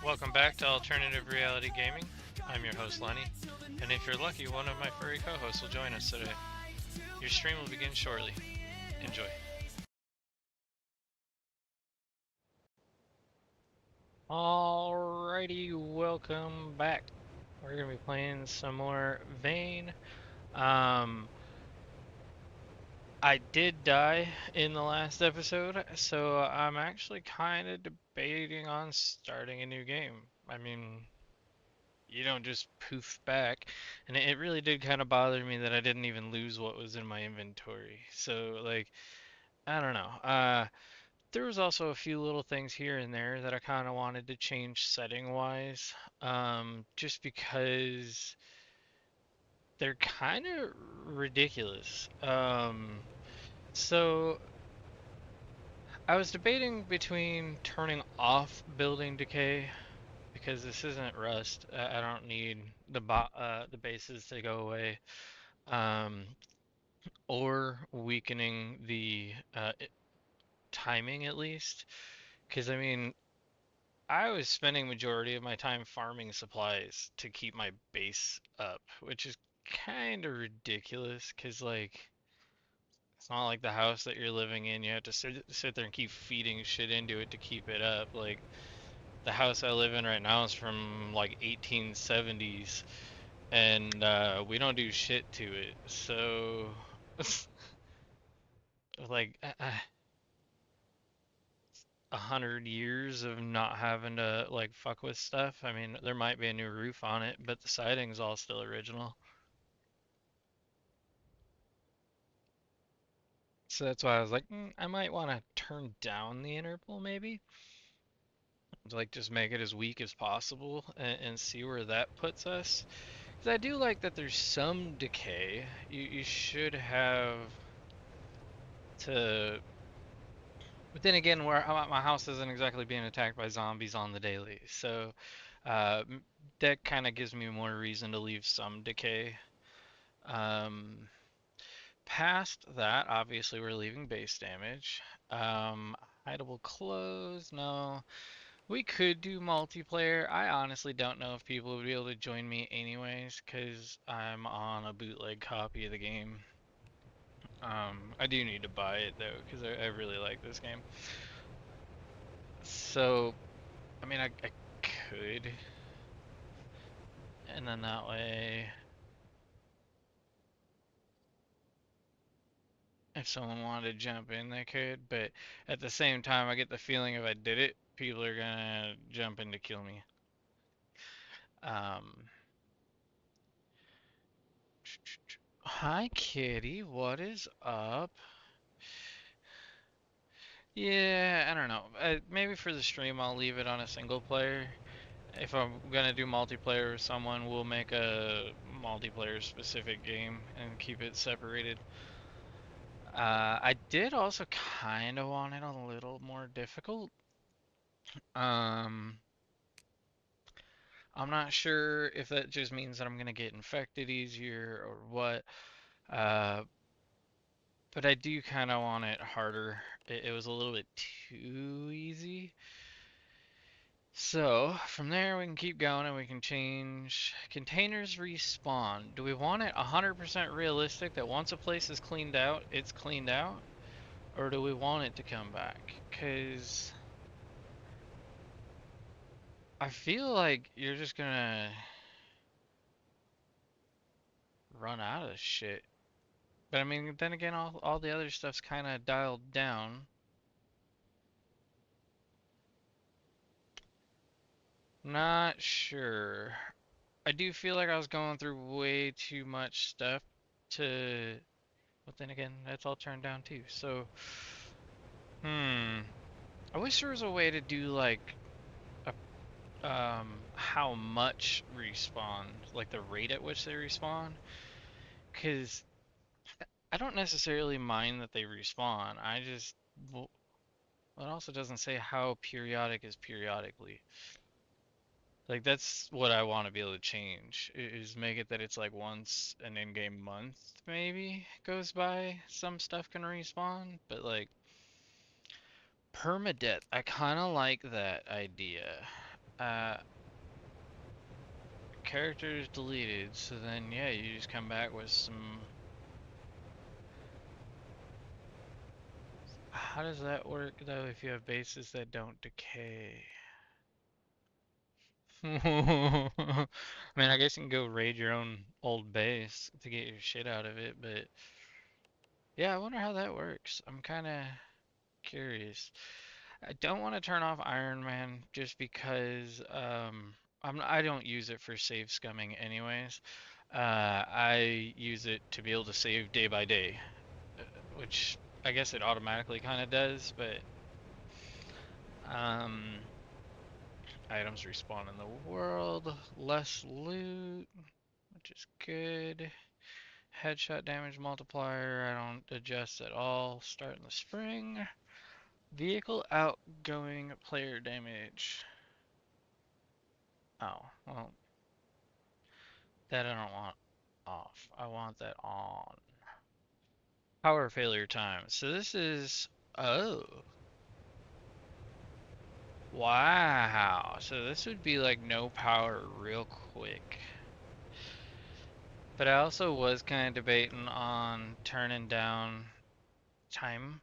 Welcome back to Alternative Reality Gaming. I'm your host Lenny, and if you're lucky, one of my furry co-hosts will join us today. Your stream will begin shortly. Enjoy. Alrighty, welcome back. We're going to be playing some more Vane. I did die in the last episode, so I'm actually kind of debating on starting a new game. I mean, you don't just poof back, and it really did kind of bother me that I didn't even lose what was in my inventory. So, like, I don't know. There was also a few little things here and there that I kind of wanted to change setting-wise, just because they're kind of ridiculous. So I was debating between turning off building decay because this isn't Rust. I don't need the bases to go away, um, or weakening the timing at least. Because I mean, I was spending majority of my time farming supplies to keep my base up, which is kind of ridiculous. Because like, it's not like the house that you're living in. You have to sit there and keep feeding shit into it to keep it up. Like, the house I live in right now is from like 1870s, and we don't do shit to it. So, like 100 years of not having to like fuck with stuff. I mean, there might be a new roof on it, but the siding's all still original. So that's why I was like, I might want to turn down the interval maybe. Like just make it as weak as possible and see where that puts us. Because I do like that there's some decay. You should have to. But then again, where my house isn't exactly being attacked by zombies on the daily, so that kind of gives me more reason to leave some decay. Um, Past that, obviously we're leaving base damage. Um, Hideable clothes, no. We could do multiplayer. I honestly don't know if people would be able to join me anyways, because I'm on a bootleg copy of the game. I do need to buy it though, because I really like this game. So, I mean, I could, and then that way, if someone wanted to jump in, they could. But at the same time, I get the feeling if I did it, people are gonna jump in to kill me. Um, Hi, Kitty. What is up? Yeah, I don't know. Maybe for the stream, I'll leave it on a single player. If I'm gonna do multiplayer with someone, we'll make a multiplayer specific game and keep it separated. I did also kind of want it a little more difficult. Um, I'm not sure if that just means that I'm gonna get infected easier or what. Uh, but I do kind of want it harder. It was a little bit too easy. So from there we can keep going and we can change containers respawn. Do we want it 100% realistic that once a place is cleaned out, it's cleaned out? Or do we want it to come back? Because I feel like you're just gonna run out of shit. But I mean, then again, all the other stuff's kind of dialed down. Not sure. I do feel like I was going through way too much stuff to, but then again, that's all turned down too. So, I wish there was a way to do like a, how much respawn, like the rate at which they respawn, because I don't necessarily mind that they respawn. I just, well, it also doesn't say how periodic is periodically. Like that's what I want to be able to change is make it that it's like once an in-game month maybe goes by, some stuff can respawn, but like permadeath, I kind of like that idea. Uh, Characters deleted, so then yeah, you just come back with some. How does that work though if you have bases that don't decay? I mean, I guess you can go raid your own old base to get your shit out of it, but yeah, I wonder how that works. I'm kind of curious. I don't want to turn off Iron Man just because I don't use it for save scumming anyways. I use it to be able to save day by day, uh, which I guess it automatically kind of does, but um, items respawn in the world, less loot, which is good. Headshot damage multiplier, I don't adjust at all. Start in the spring. Vehicle outgoing player damage. Oh, well, that I don't want off. I want that on. Power failure time. So this is, oh, wow. So this would be like no power real quick. But I also was kind of debating on turning down time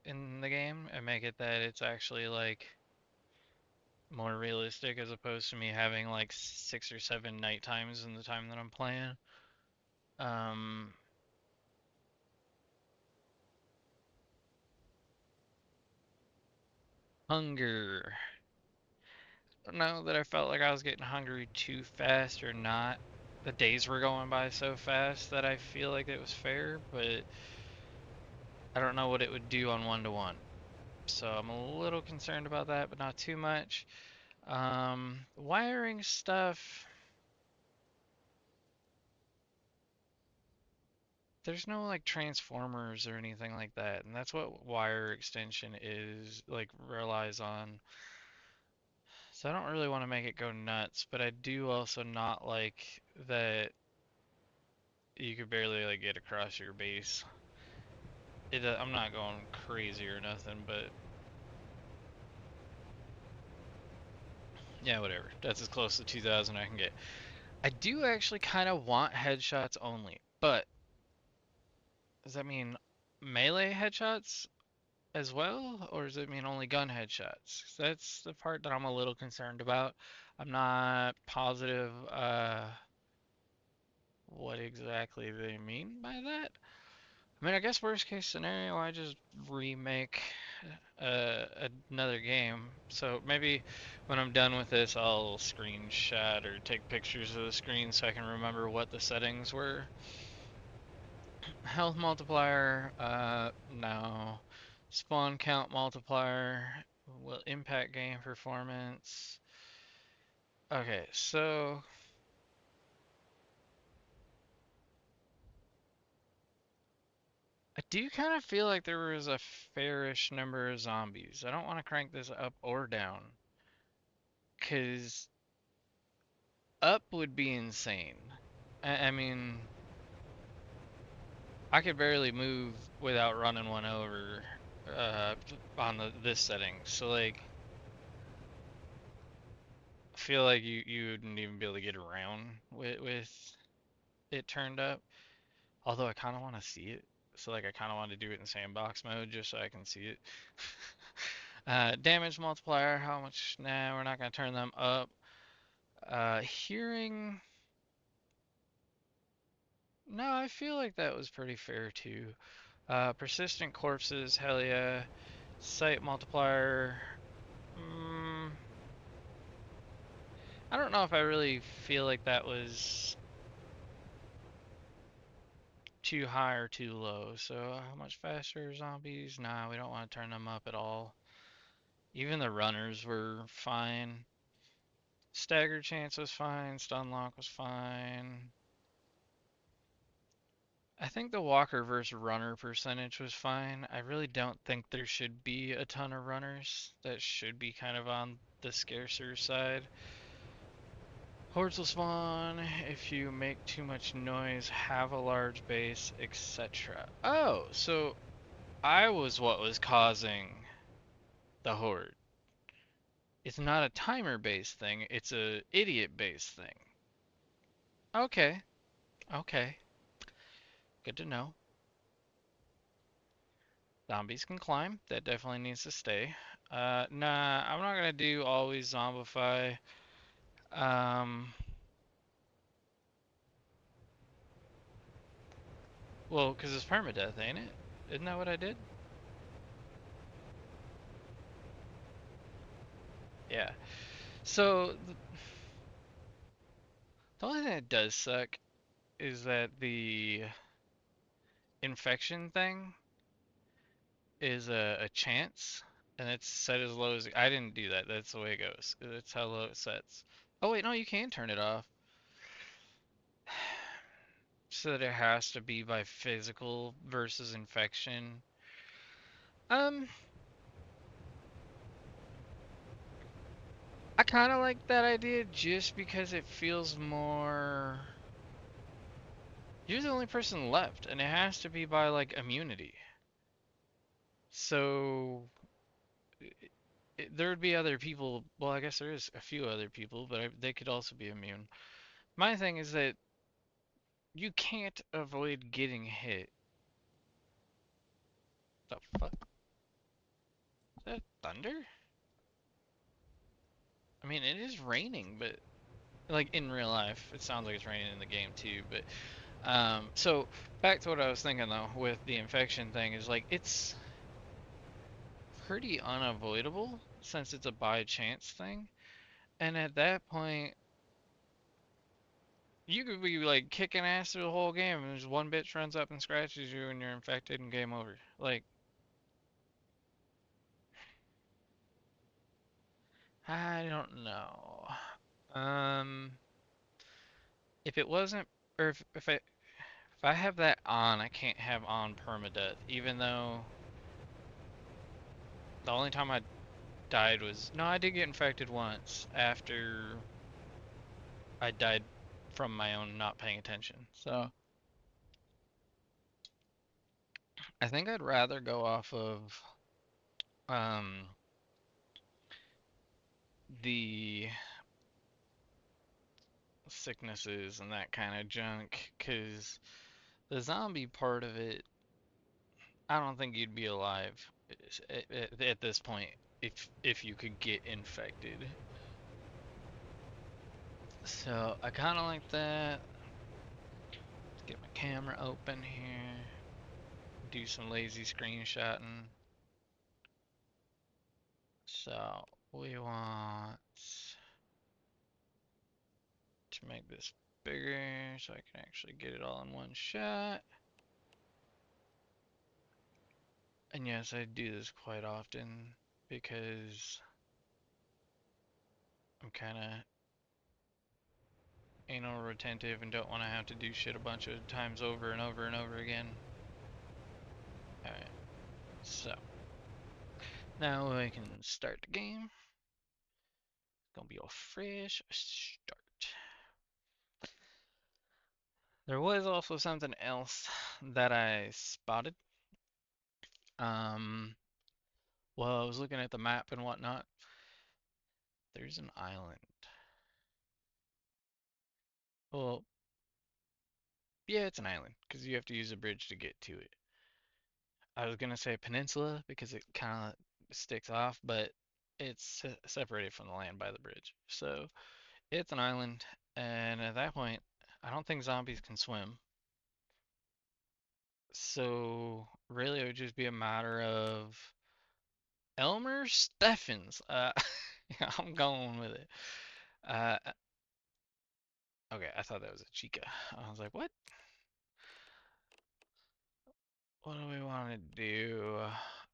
in the game and make it that it's actually like more realistic as opposed to me having like 6 or 7 night times in the time that I'm playing. Um, Hunger. I don't know that I felt like I was getting hungry too fast or not. The days were going by so fast that I feel like it was fair, but I don't know what it would do on 1-to-1. So I'm a little concerned about that, but not too much. Wiring stuff. There's no like transformers or anything like that, and that's what wire extension is like relies on. So I don't really want to make it go nuts, but I do also not like that you could barely like get across your base. I'm not going crazy or nothing, but yeah, whatever. That's as close to 2000 I can get. I do actually kind of want headshots only, but does that mean melee headshots as well, or does it mean only gun headshots? 'Cause that's the part that I'm a little concerned about. I'm not positive what exactly they mean by that. I mean, I guess worst case scenario, I just remake another game. So maybe when I'm done with this, I'll screenshot or take pictures of the screen so I can remember what the settings were. Health multiplier, no. Spawn count multiplier will impact game performance. Okay, so I do kind of feel like there was a fairish number of zombies. I don't want to crank this up or down, because up would be insane. I mean, I could barely move without running one over on this setting. So like, I feel like you wouldn't even be able to get around with it turned up. Although I kind of want to see it. So like I kind of want to do it in sandbox mode just so I can see it. Damage multiplier, how much? Nah, we're not gonna turn them up. Hearing, no, I feel like that was pretty fair too. Persistent corpses, hell yeah. Sight multiplier, mm, I don't know if I really feel like that was too high or too low. So how much faster are zombies? Nah, we don't want to turn them up at all. Even the runners were fine. Stagger chance was fine. Stun lock was fine. I think the walker versus runner percentage was fine. I really don't think there should be a ton of runners. That should be kind of on the scarcer side. Hordes will spawn if you make too much noise, have a large base, etc. Oh, so I was what was causing the horde. It's not a timer-based thing, it's a idiot-based thing. Okay, okay. Good to know. Zombies can climb. That definitely needs to stay. Nah, I'm not gonna do always zombify. Um, well, 'cause it's permadeath, ain't it? Isn't that what I did? Yeah. So the only thing that does suck is that the infection thing is a chance, and it's set as low as I didn't do that. That's the way it goes. That's how low it sets. Oh wait, no, you can turn it off. So that it has to be by physical versus infection. Um, I kind of like that idea just because it feels more. You're the only person left, and it has to be by like immunity. So there would be other people. Well, I guess there is a few other people, but they could also be immune. My thing is that you can't avoid getting hit. The fuck? Is that thunder? I mean, it is raining, but like in real life, it sounds like it's raining in the game too. But so back to what I was thinking though with the infection thing is like it's pretty unavoidable since it's a by chance thing. And at that point, you could be like kicking ass through the whole game, and there's one bitch runs up and scratches you, and you're infected, and game over. Like, I don't know. Um, if it wasn't, or if I have that on, I can't have on permadeath, even though the only time I died was no, I did get infected once after I died from my own not paying attention. So I think I'd rather go off of um the sicknesses and that kind of junk, because the zombie part of it, I don't think you'd be alive at this point if you could get infected. So I kind of like that. Let's get my camera open here. Do some lazy screenshotting. So we want to make this bigger so I can actually get it all in one shot. And yes, I do this quite often because I'm kind of anal retentive and don't want to have to do shit a bunch of times over and over and over again. Alright, so now I can start the game. It's gonna be a fresh start. There was also something else that I spotted. Um, while I was looking at the map and whatnot. There's an island. Well, yeah, it's an island because you have to use a bridge to get to it. I was gonna say a peninsula because it kind of sticks off, but it's separated from the land by the bridge. So it's an island, and at that point, I don't think zombies can swim. So really, it would just be a matter of Elmer Steffens. Yeah, I'm going with it. Uh, okay, I thought that was a Chica. I was like, what? What do we want to do?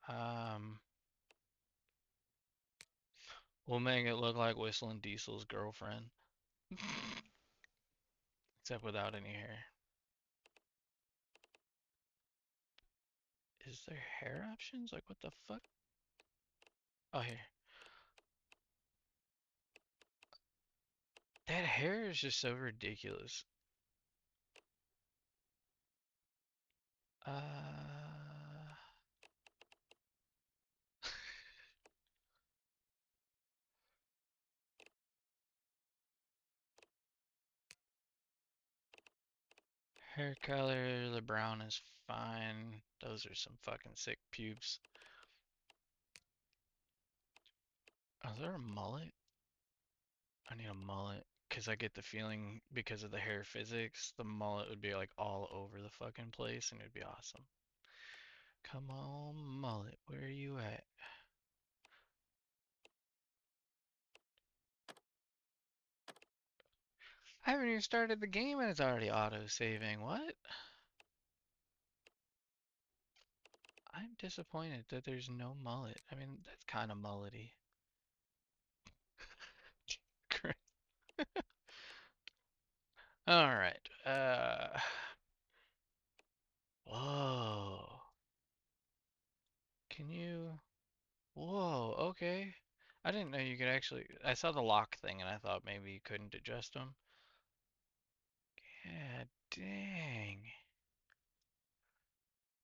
Um, we'll make it look like Whistling Diesel's girlfriend, except without any hair. Is there hair options? Like, what the fuck? Oh, here. That hair is just so ridiculous. Hair color, the brown is fine. Those are some fucking sick pubes. Oh, is there a mullet? I need a mullet. Because I get the feeling, because of the hair physics, the mullet would be like all over the fucking place and it'd be awesome. Come on, mullet, where are you at? I haven't even started the game and it's already auto-saving. What? I'm disappointed that there's no mullet. I mean, that's kind of mullety. All right. Whoa. Can you? Whoa. Okay. I didn't know you could actually. I saw the lock thing and I thought maybe you couldn't adjust them. Yeah, dang.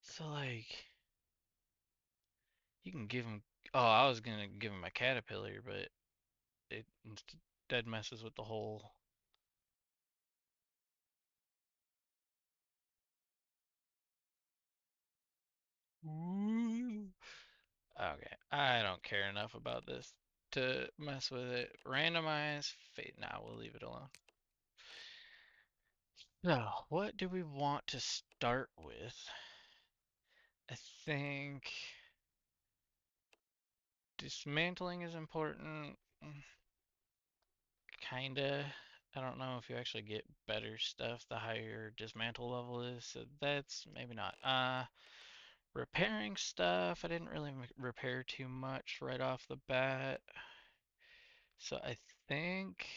So like, you can give him. Oh, I was gonna give him a caterpillar, but it instead messes with the whole. Ooh. Okay, I don't care enough about this to mess with it. Randomize fate. Nah, we'll leave it alone. So, what do we want to start with? I think dismantling is important. Kinda. I don't know if you actually get better stuff the higher your dismantle level is, so that's maybe not. Repairing stuff. I didn't really repair too much right off the bat. So I think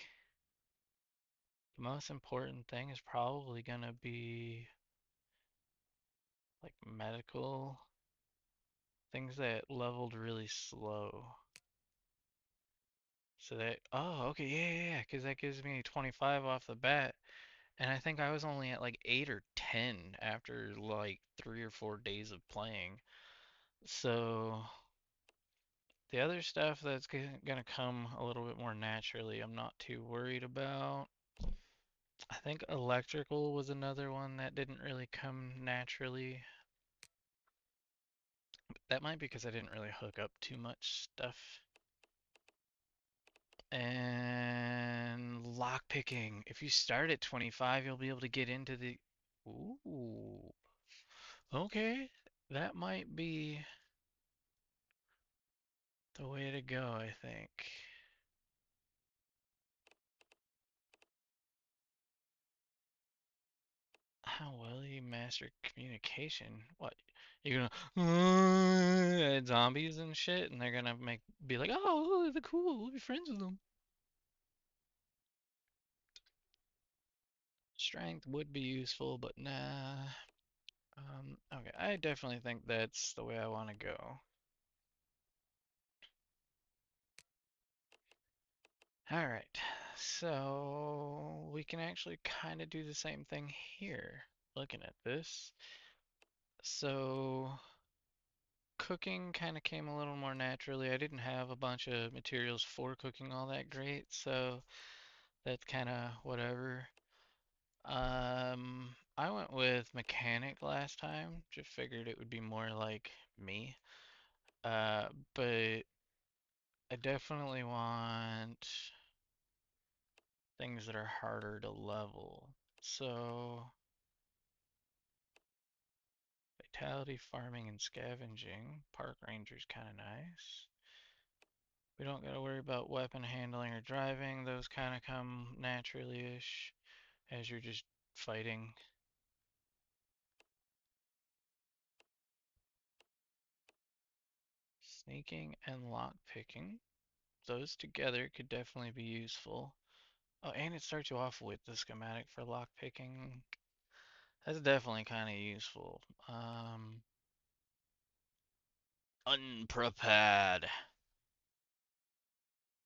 the most important thing is probably gonna be like medical things that leveled really slow. So that, oh, okay, yeah, because that gives me 25 off the bat. And I think I was only at like 8 or 10 after like 3 or 4 days of playing. So the other stuff that's gonna come a little bit more naturally, I'm not too worried about. I think electrical was another one that didn't really come naturally. That might be because I didn't really hook up too much stuff. And lockpicking. If you start at 25, you'll be able to get into the. Ooh. Okay. That might be the way to go, I think. How well you master communication? What? You're gonna add zombies and shit, and they're gonna be like, oh, they're cool. We'll be friends with them. Strength would be useful, but nah. Okay, I definitely think that's the way I want to go. All right, so we can actually kind of do the same thing here, looking at this. So cooking kind of came a little more naturally. I didn't have a bunch of materials for cooking all that great, so that's kind of whatever. I went with mechanic last time, just figured it would be more like me. But I definitely want things that are harder to level. So, vitality, farming, and scavenging. Park ranger's kind of nice. We don't gotta worry about weapon handling or driving. Those kind of come naturally-ish as you're just fighting. Sneaking and lockpicking. Those together could definitely be useful. Oh, and it starts you off with the schematic for lockpicking. That's definitely kind of useful. Unprepared.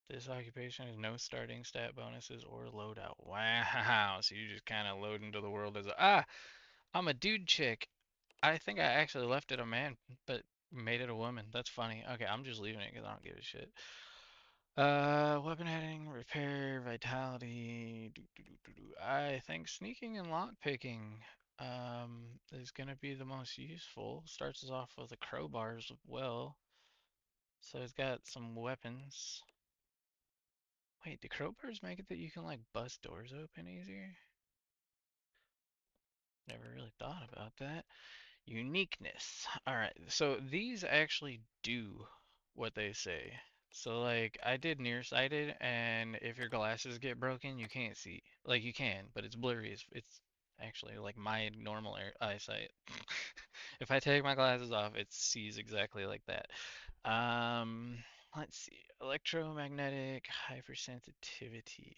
This occupation has no starting stat bonuses or loadout. Wow. So you just kind of load into the world as I'm a dude chick. I think I actually left it a man, but made it a woman. That's funny. Okay, I'm just leaving it because I don't give a shit. Weapon heading, repair, vitality. I think sneaking and lockpicking is gonna be the most useful. Starts us off with the crowbars as well. So it's got some weapons. Wait, do crowbars make it that you can like bust doors open easier? Never really thought about that. Uniqueness. Alright, so these actually do what they say. So like I did nearsighted and if your glasses get broken, you can't see. Like you can, but it's blurry. It's actually like my normal eyesight. If I take my glasses off, it sees exactly like that. Um, let's see. Electromagnetic hypersensitivity.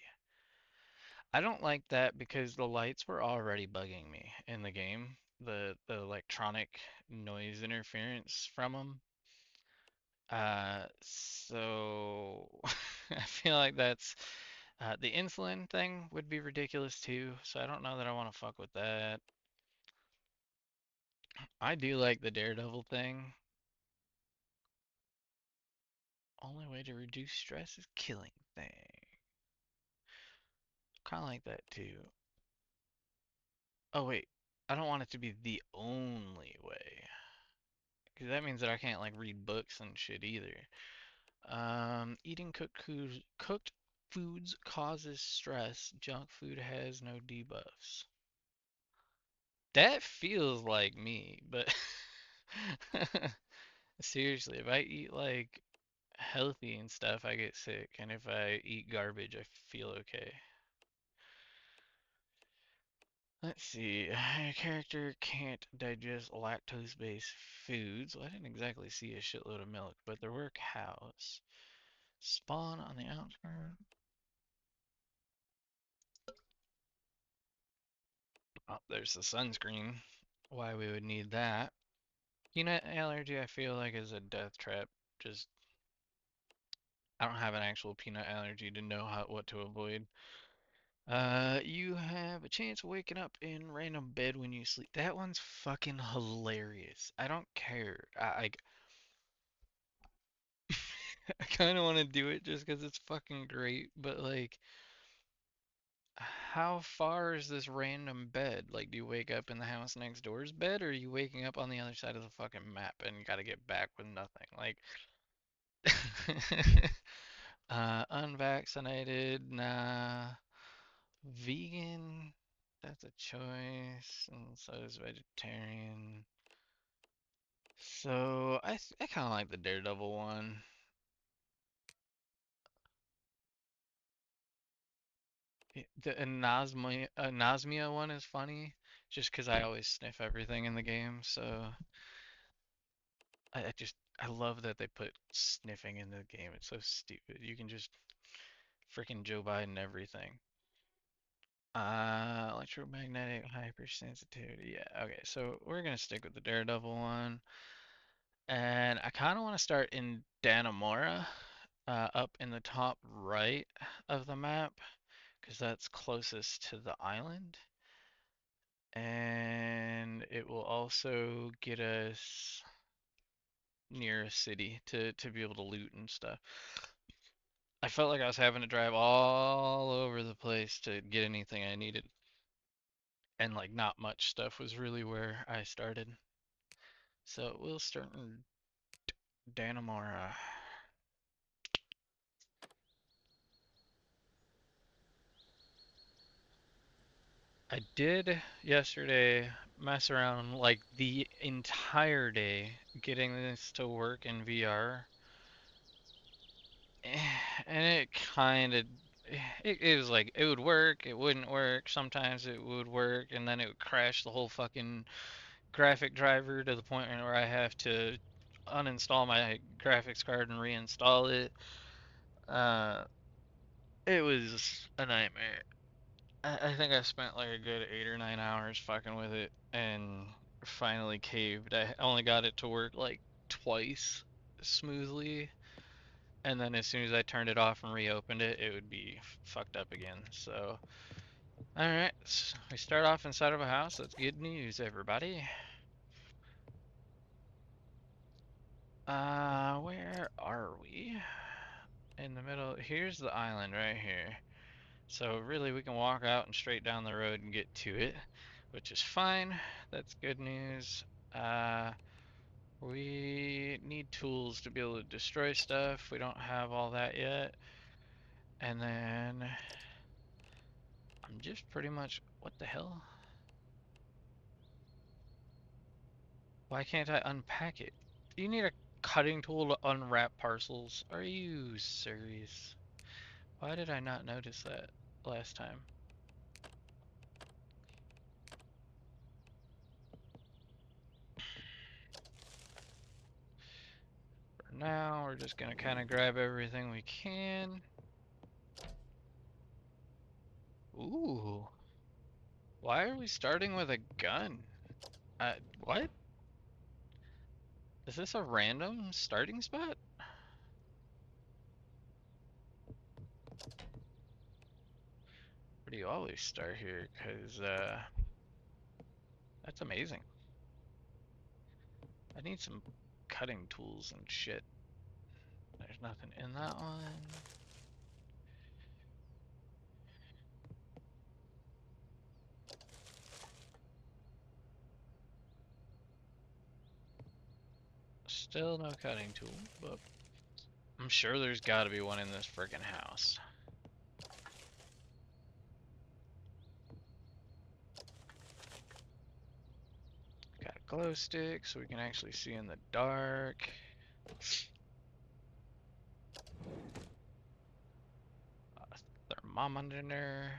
I don't like that because the lights were already bugging me in the game. The electronic noise interference from them. So I feel like that's the insulin thing would be ridiculous too. So I don't know that I want to fuck with that. I do like the Daredevil thing. Only way to reduce stress is killing thing. Kind of like that too. Oh wait, I don't want it to be the only way. Because that means that I can't like read books and shit either. Eating cooked foods causes stress. Junk food has no debuffs. That feels like me, but seriously, if I eat like healthy and stuff, I get sick, and if I eat garbage, I feel okay. Let's see. Your character can't digest lactose-based foods. Well, I didn't exactly see a shitload of milk, but there were cows. Spawn on the outskirts. Oh, there's the sunscreen. Why we would need that. Peanut allergy, I feel like, is a death trap. Just, I don't have an actual peanut allergy to know what to avoid. You have a chance of waking up in random bed when you sleep. That one's fucking hilarious. I don't care. I kind of want to do it just because it's fucking great, but like, how far is this random bed? Like, do you wake up in the house next door's bed, or are you waking up on the other side of the fucking map and you gotta get back with nothing? Like, unvaccinated, nah. Vegan, that's a choice, and so is vegetarian. So I kind of like the Daredevil one. The anosmia one is funny, just 'cause I always sniff everything in the game. So I love that they put sniffing in the game. It's so stupid. You can just freaking Joe Biden everything. Electromagnetic hypersensitivity. Yeah, okay. So we're gonna stick with the Daredevil one. And I kind of want to start in Dannemora, up in the top right of the map, because that's closest to the island. And it will also get us near a city to be able to loot and stuff. I felt like I was having to drive all over the place to get anything I needed. And like not much stuff was really where I started. So we'll start in Dannemora. I did yesterday mess around like the entire day getting this to work in VR. And it kind of it was like it would work, it wouldn't work, sometimes it would work, and then it would crash the whole fucking graphic driver to the point where I have to uninstall my graphics card and reinstall it. Uh, it was a nightmare. I think I spent like a good 8 or 9 hours fucking with it and finally caved. I only got it to work like twice smoothly. and then as soon as I turned it off and reopened it, it would be fucked up again. So, alright, we start off inside of a house. That's good news, everybody. Where are we? In the middle. Here's the island right here. So really we can walk out and straight down the road and get to it, which is fine. That's good news. Uh, we need tools to be able to destroy stuff. We don't have all that yet. And then I'm just pretty much, what the hell? Why can't I unpack it? Do you need a cutting tool to unwrap parcels? Are you serious? Why did I not notice that last time? For now, we're just gonna kind of grab everything we can. Ooh, why are we starting with a gun? What? Is this a random starting spot? Or do you always start here? Because, that's amazing. I need some cutting tools and shit. There's nothing in that one. Still no cutting tool, but I'm sure there's gotta be one in this friggin' house. Got a glow stick so we can actually see in the dark. Thermometer.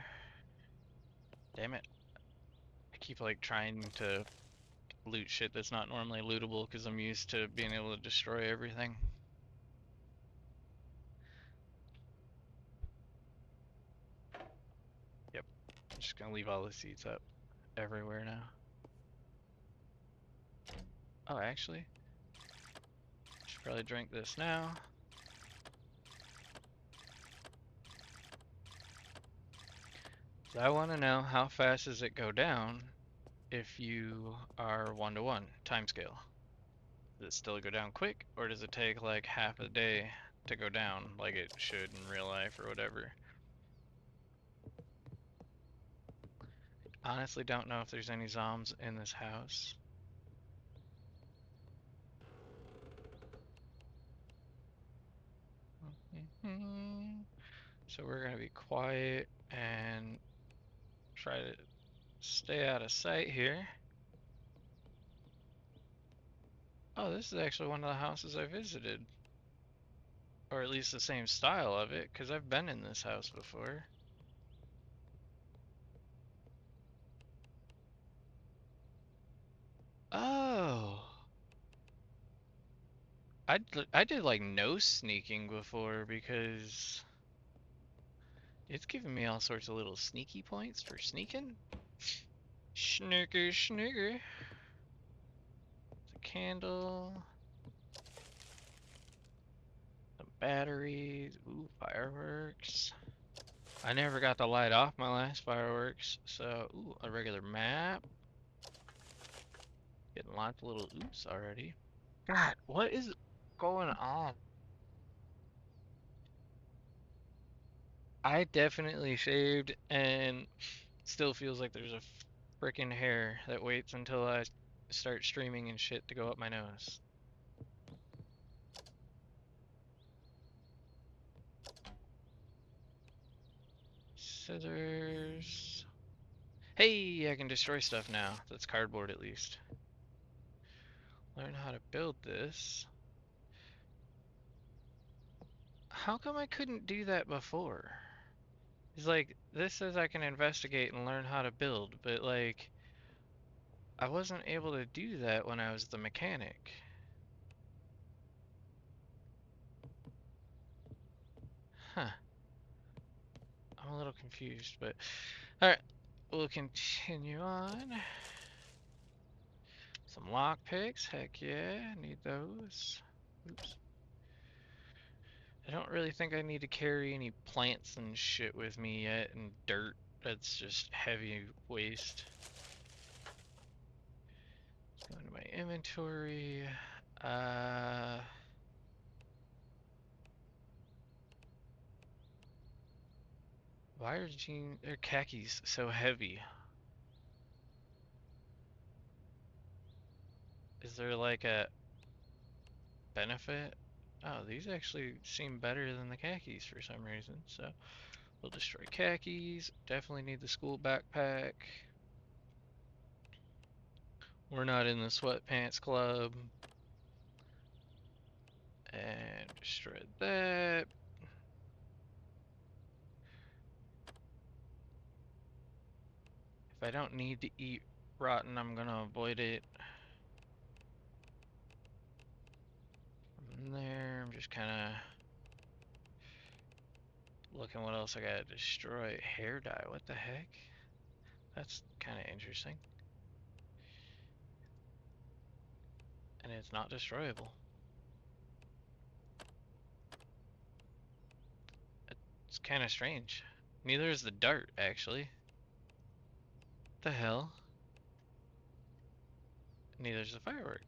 Damn it. I keep like trying to loot shit that's not normally lootable because I'm used to being able to destroy everything. Yep. I'm just gonna leave all the seats up everywhere now. Oh, actually, should probably drink this now. So I want to know how fast does it go down if you are 1-to-1 timescale? Does it still go down quick, or does it take like half a day to go down like it should in real life or whatever? Honestly, don't know if there's any zombies in this house. So we're gonna be quiet and try to stay out of sight here. Oh, this is actually one of the houses I visited. Or at least the same style of it, because I've been in this house before. Oh. I did like no sneaking before because it's giving me all sorts of little sneaky points for sneaking. Sneaky, sneaky. It's a candle. Some batteries. Ooh, fireworks. I never got to light off my last fireworks, so ooh, a regular map. Getting lots of little oops already. God, what is going on? I definitely shaved and still feels like there's a freaking hair that waits until I start streaming and shit to go up my nose. Scissors. Hey, I can destroy stuff now. That's cardboard at least. Learn how to build this. How come I couldn't do that before? It's like, this says I can investigate and learn how to build, but like, I wasn't able to do that when I was the mechanic. Huh. I'm a little confused, but alright, we'll continue on. Some lockpicks, heck yeah, need those. Oops. I don't really think I need to carry any plants and shit with me yet, and dirt. That's just heavy waste. Let's go into my inventory. Uh, why are jeans or khakis so heavy? Is there like a benefit? Oh, these actually seem better than the khakis for some reason. So we'll destroy khakis. Definitely need the school backpack. We're not in the sweatpants club. And destroy that. If I don't need to eat rotten, I'm gonna avoid it. From there, I'm just kind of looking what else I gotta destroy. Hair dye, what the heck? That's kind of interesting. And it's not destroyable. It's kind of strange. Neither is the dart, actually. The hell? Neither is the firework.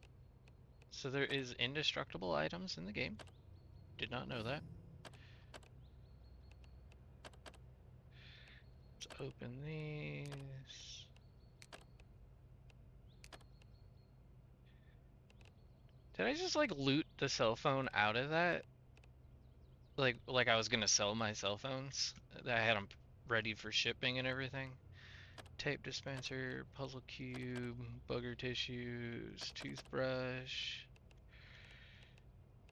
So there is indestructible items in the game. Did not know that. Let's open these. Did I just like loot the cell phone out of that? Like I was gonna sell my cell phones. That I had them ready for shipping and everything. Tape dispenser, puzzle cube, booger tissues, toothbrush.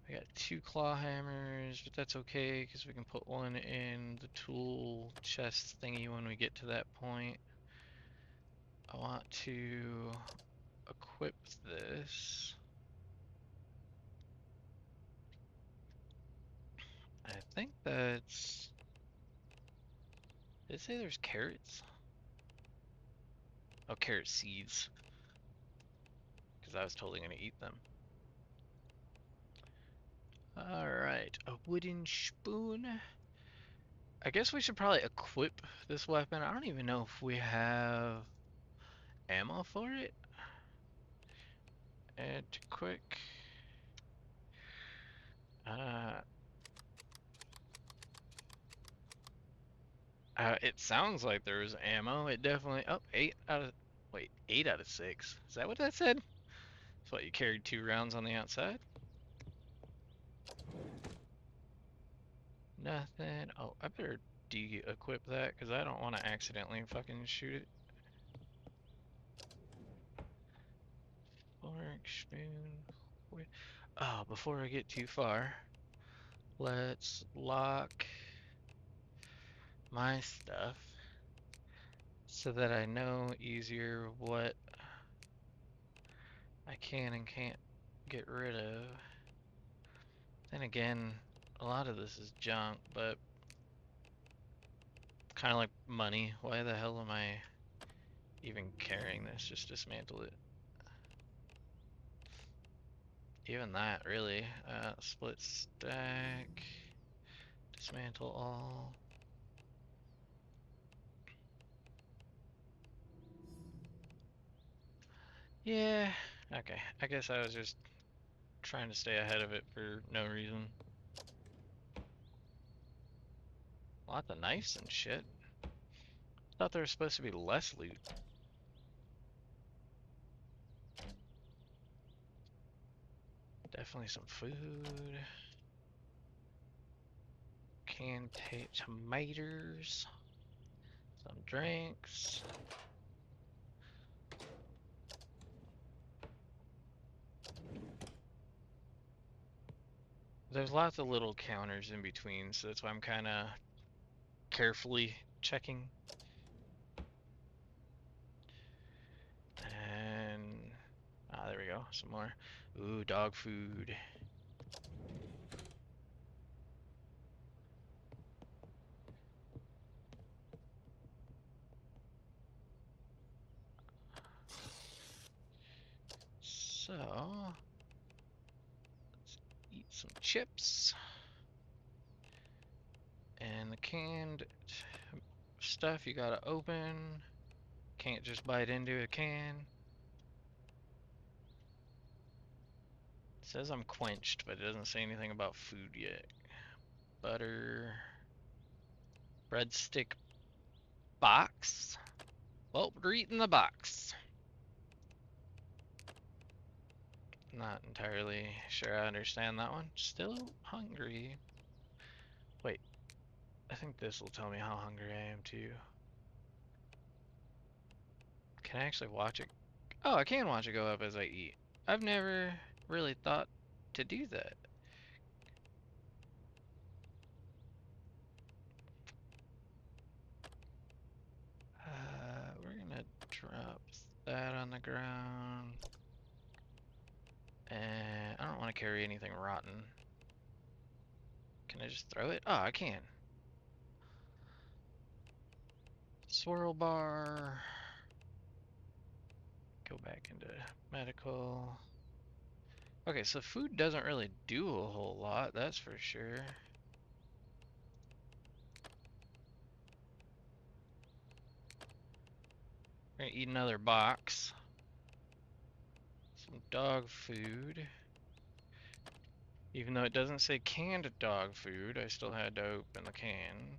I got 2 claw hammers, but that's okay because we can put one in the tool chest thingy when we get to that point. I want to equip this. I think that's... Did it say there's carrots? Oh, carrot seeds. Because I was totally going to eat them. Alright, a wooden spoon. I guess we should probably equip this weapon. I don't even know if we have ammo for it. Add to quick. It sounds like there's ammo. It definitely. Oh, 8 out of 6. Is that what that said? That's what you carried 2 rounds on the outside. Nothing. Oh, I better de-equip that because I don't want to accidentally fucking shoot it. Fork, spoon. Oh, before I get too far, let's lock my stuff so that I know easier what I can and can't get rid of. Then again, a lot of this is junk, but kind of like money. Why the hell am I even carrying this? Just dismantle it. Even that, really. Split stack. Dismantle all. Yeah, okay. I guess I was just trying to stay ahead of it for no reason. Lots of knives and shit. Thought there was supposed to be less loot. Definitely some food. Canned tomatoes. Some drinks. There's lots of little counters in between, so that's why I'm kind of carefully checking. And there we go, some more. Ooh, dog food. So let's eat some chips. And the canned stuff you gotta open. Can't just bite into a can. It says I'm quenched, but it doesn't say anything about food yet. Butter. Breadstick box. Well, we're eating the box. Not entirely sure I understand that one. Still hungry. Wait, I think this will tell me how hungry I am too. Can I actually watch it? Oh, I can watch it go up as I eat. I've never really thought to do that. We're gonna drop that on the ground. And I don't want to carry anything rotten. Can I just throw it? Oh, I can. Swirl bar. Go back into medical. Okay, so food doesn't really do a whole lot, that's for sure. We're gonna eat another box. Some dog food. Even though it doesn't say canned dog food, I still had to open the can.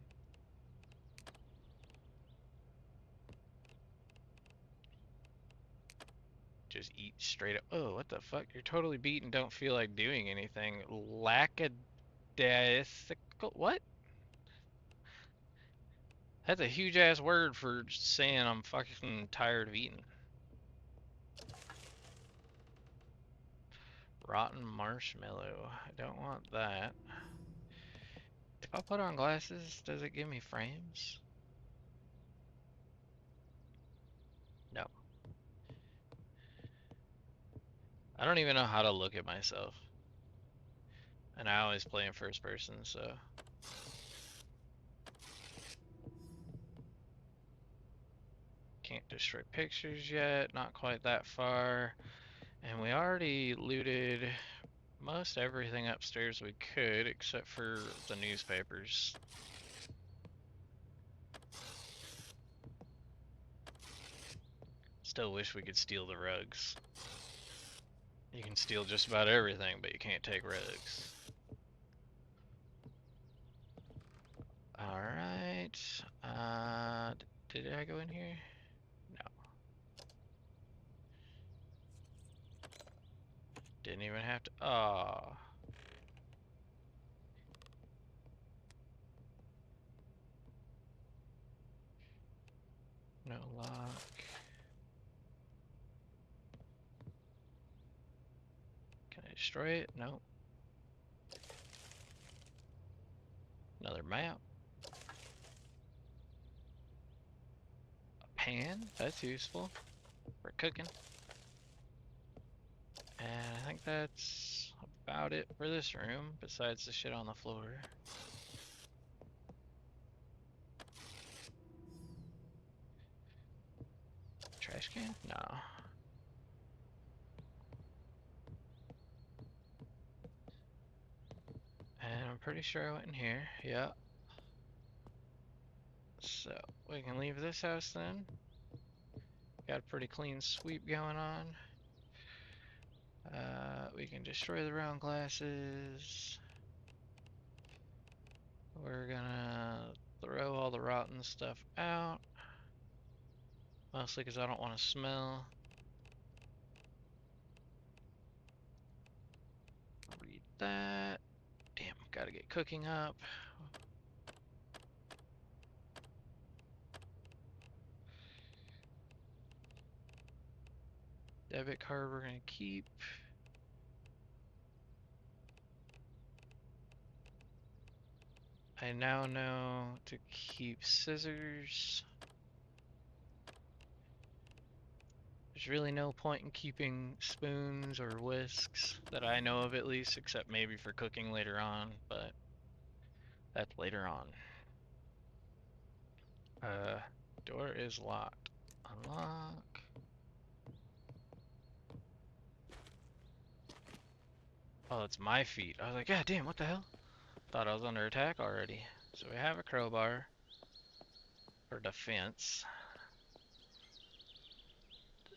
Just eat straight up. Oh, what the fuck? You're totally beat and don't feel like doing anything. Lackadaisical. What? That's a huge ass word for saying I'm fucking tired of eating. Rotten marshmallow. I don't want that. If I put on glasses, does it give me frames? No. I don't even know how to look at myself. And I always play in first person, so. Can't destroy pictures yet, not quite that far. And we already looted most everything upstairs we could, except for the newspapers. Still wish we could steal the rugs. You can steal just about everything, but you can't take rugs. Alright. Did I go in here? No. Didn't even have to. Oh. No lock. Can I destroy it? No. Another map. A pan? That's useful for cooking. And I think that's about it for this room, besides the shit on the floor. Trash can? No. And I'm pretty sure I went in here. Yeah. So, we can leave this house then. Got a pretty clean sweep going on. We can destroy the round glasses. We're gonna throw all the rotten stuff out. Mostly because I don't want to smell. Read that. Damn, gotta get cooking up. Debit card we're gonna keep. I now know to keep scissors. There's really no point in keeping spoons or whisks that I know of at least, except maybe for cooking later on, but that's later on. Door is locked. Unlock. Oh, it's my feet. I was like, God damn, what the hell? Thought I was under attack already. So we have a crowbar for defense.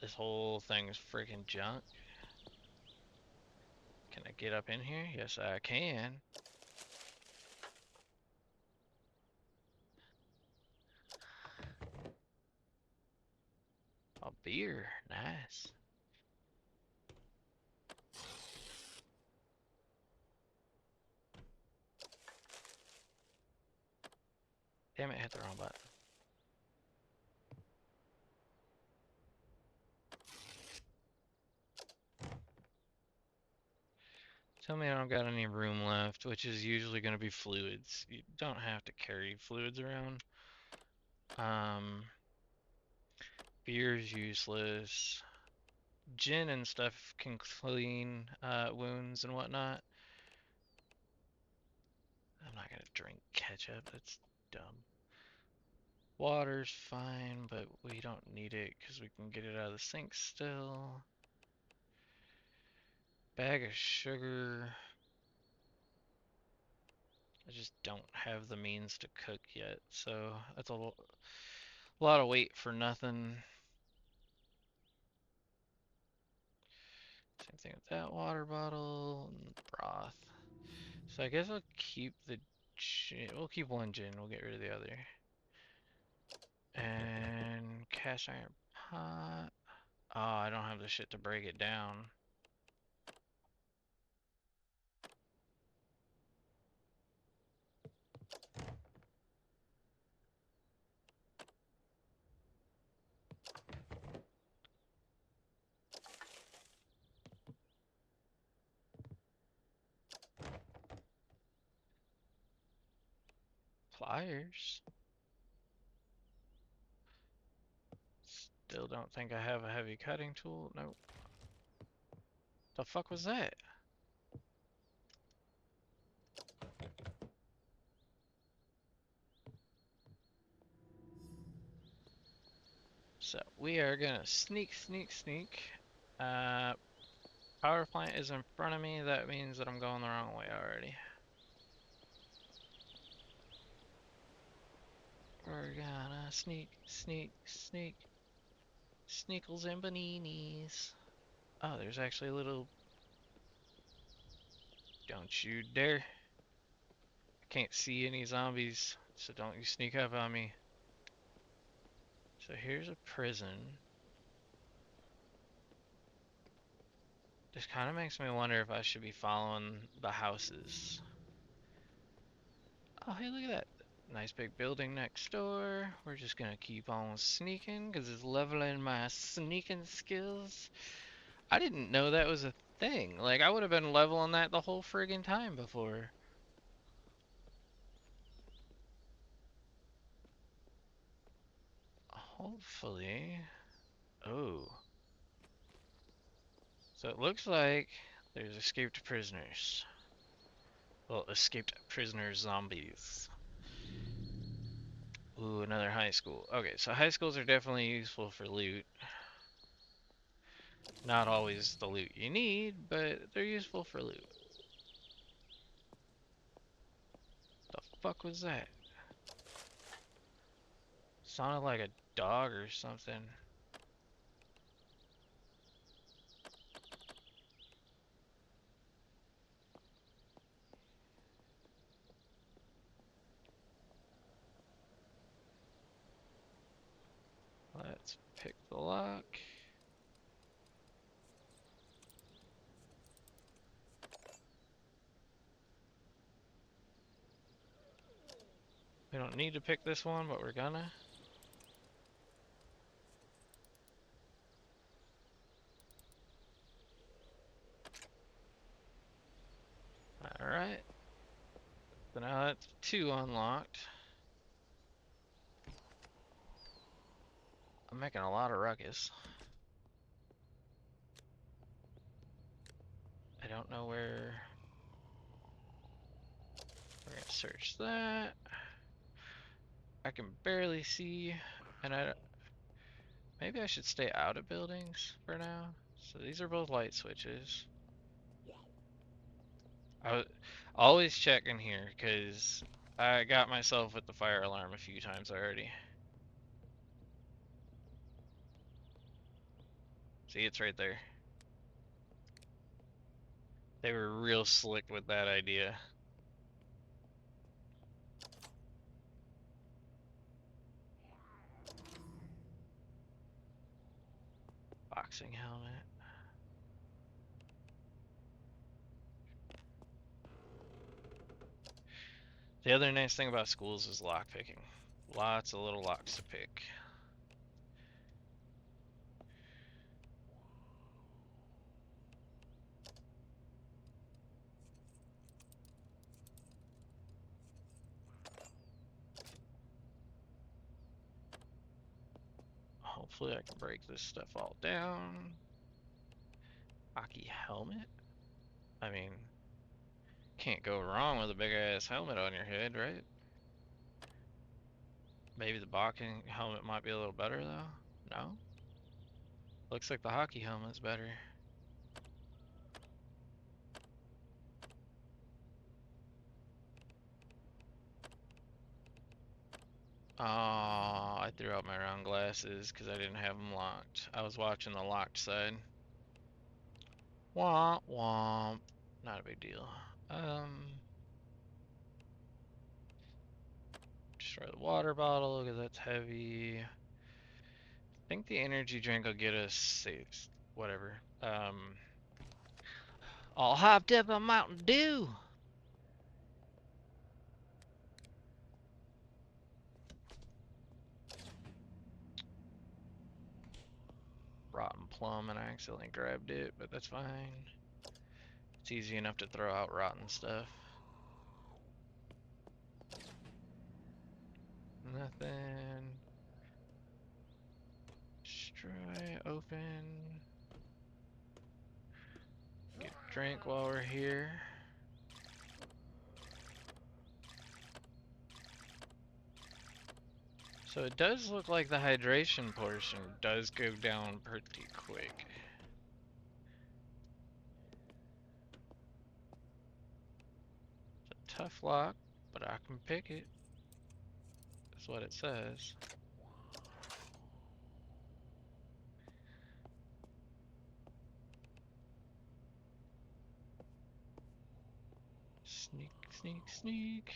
This whole thing's freaking junk. Can I get up in here? Yes, I can. A beer. Nice. Damn it, hit the wrong button. Tell me I don't got any room left, which is usually going to be fluids. You don't have to carry fluids around. Beer's useless. Gin and stuff can clean wounds and whatnot. I'm not gonna drink ketchup, that's dumb. Water's fine, but we don't need it because we can get it out of the sink still. Bag of sugar. I just don't have the means to cook yet, so that's a lot of weight for nothing. Same thing with that water bottle and broth. So I guess I'll keep the gin. We'll keep one gin. We'll get rid of the other. And cast iron pot. Oh, I don't have the shit to break it down. Pliers. Still don't think I have a heavy cutting tool. Nope. The fuck was that? So we are gonna sneak, sneak, sneak. Power plant is in front of me. That means that I'm going the wrong way already. We're gonna sneak, sneak, sneak. Sneakles and baninis. Oh, there's actually a little... Don't you dare. I can't see any zombies, so don't you sneak up on me. So here's a prison. This kind of makes me wonder if I should be following the houses. Oh, hey, look at that. Nice big building next door. We're just gonna keep on sneaking because it's leveling my sneaking skills. I didn't know that was a thing. Like, I would have been leveling that the whole friggin' time before. Hopefully. Oh. So it looks like there's escaped prisoners. Well, escaped prisoner zombies. Ooh, another high school. Okay, so high schools are definitely useful for loot. Not always the loot you need, but they're useful for loot. The fuck was that? Sounded like a dog or something. Let's pick the lock. We don't need to pick this one, but we're gonna. Alright. So now that's two unlocked. I'm making a lot of ruckus. I don't know where... We're gonna search that. I can barely see, and maybe I should stay out of buildings for now. So these are both light switches. I was always check in here, because I got myself with the fire alarm a few times already. See, it's right there. They were real slick with that idea. Boxing helmet. The other nice thing about schools is lock picking. Lots of little locks to pick. Hopefully I can break this stuff all down. Hockey helmet? I mean, can't go wrong with a big ass helmet on your head, right? Maybe the boxing helmet might be a little better though? No? Looks like the hockey helmet's better. Oh, I threw out my round glasses because I didn't have them locked. I was watching the locked side. Womp womp. Not a big deal. Destroy the water bottle because that's heavy. I think the energy drink will get us safe. Whatever. All hopped up on Mountain Dew. Rotten plum, and I accidentally grabbed it, but that's fine. It's easy enough to throw out rotten stuff. Nothing. Destroy, open. Get a drink while we're here. So it does look like the hydration portion does go down pretty quick. It's a tough lock, but I can pick it. That's what it says. Sneak, sneak, sneak.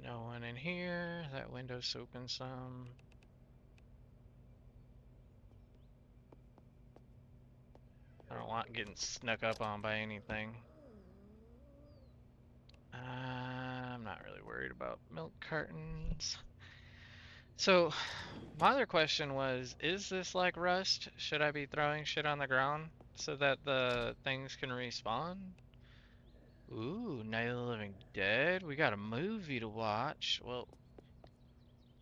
No one in here. That window's open some. I don't want getting snuck up on by anything. I'm not really worried about milk cartons. So, my other question was, is this like Rust? Should I be throwing shit on the ground so that the things can respawn? Ooh, Night of the Living Dead. We got a movie to watch. Well,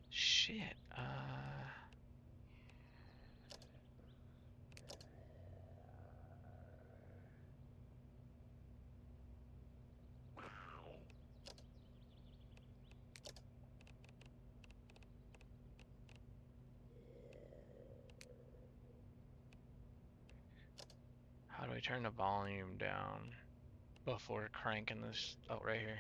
shit. How do I turn the volume down before cranking this? Oh, right here.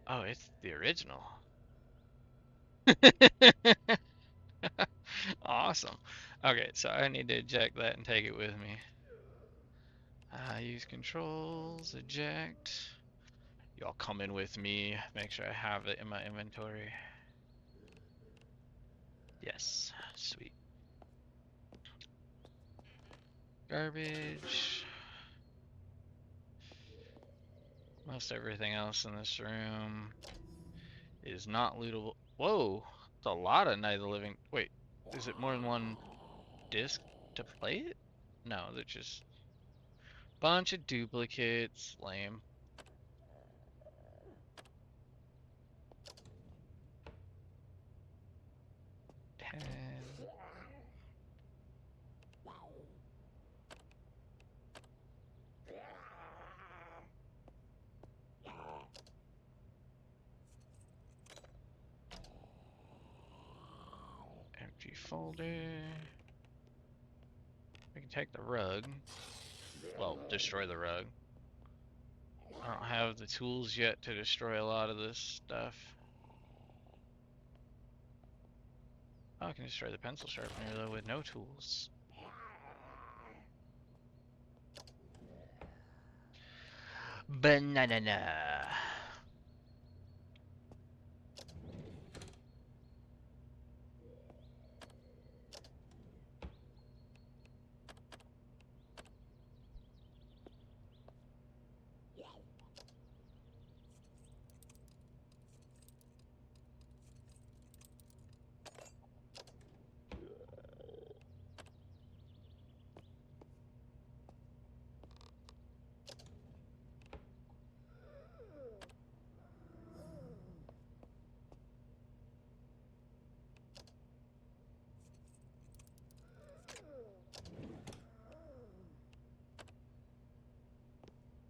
Oh, it's the original. Awesome. Okay, so I need to eject that and take it with me. Use controls, eject. Y'all come in with me. Make sure I have it in my inventory. Yes, sweet. Garbage. Most everything else in this room is not lootable. Whoa, it's a lot of Night of the Living. Wait, is it more than one disc to play it? No, they're just bunch of duplicates. Lame. folder. We can take the rug. Well, destroy the rug. I don't have the tools yet to destroy a lot of this stuff. Oh, I can destroy the pencil sharpener though with no tools. Banana.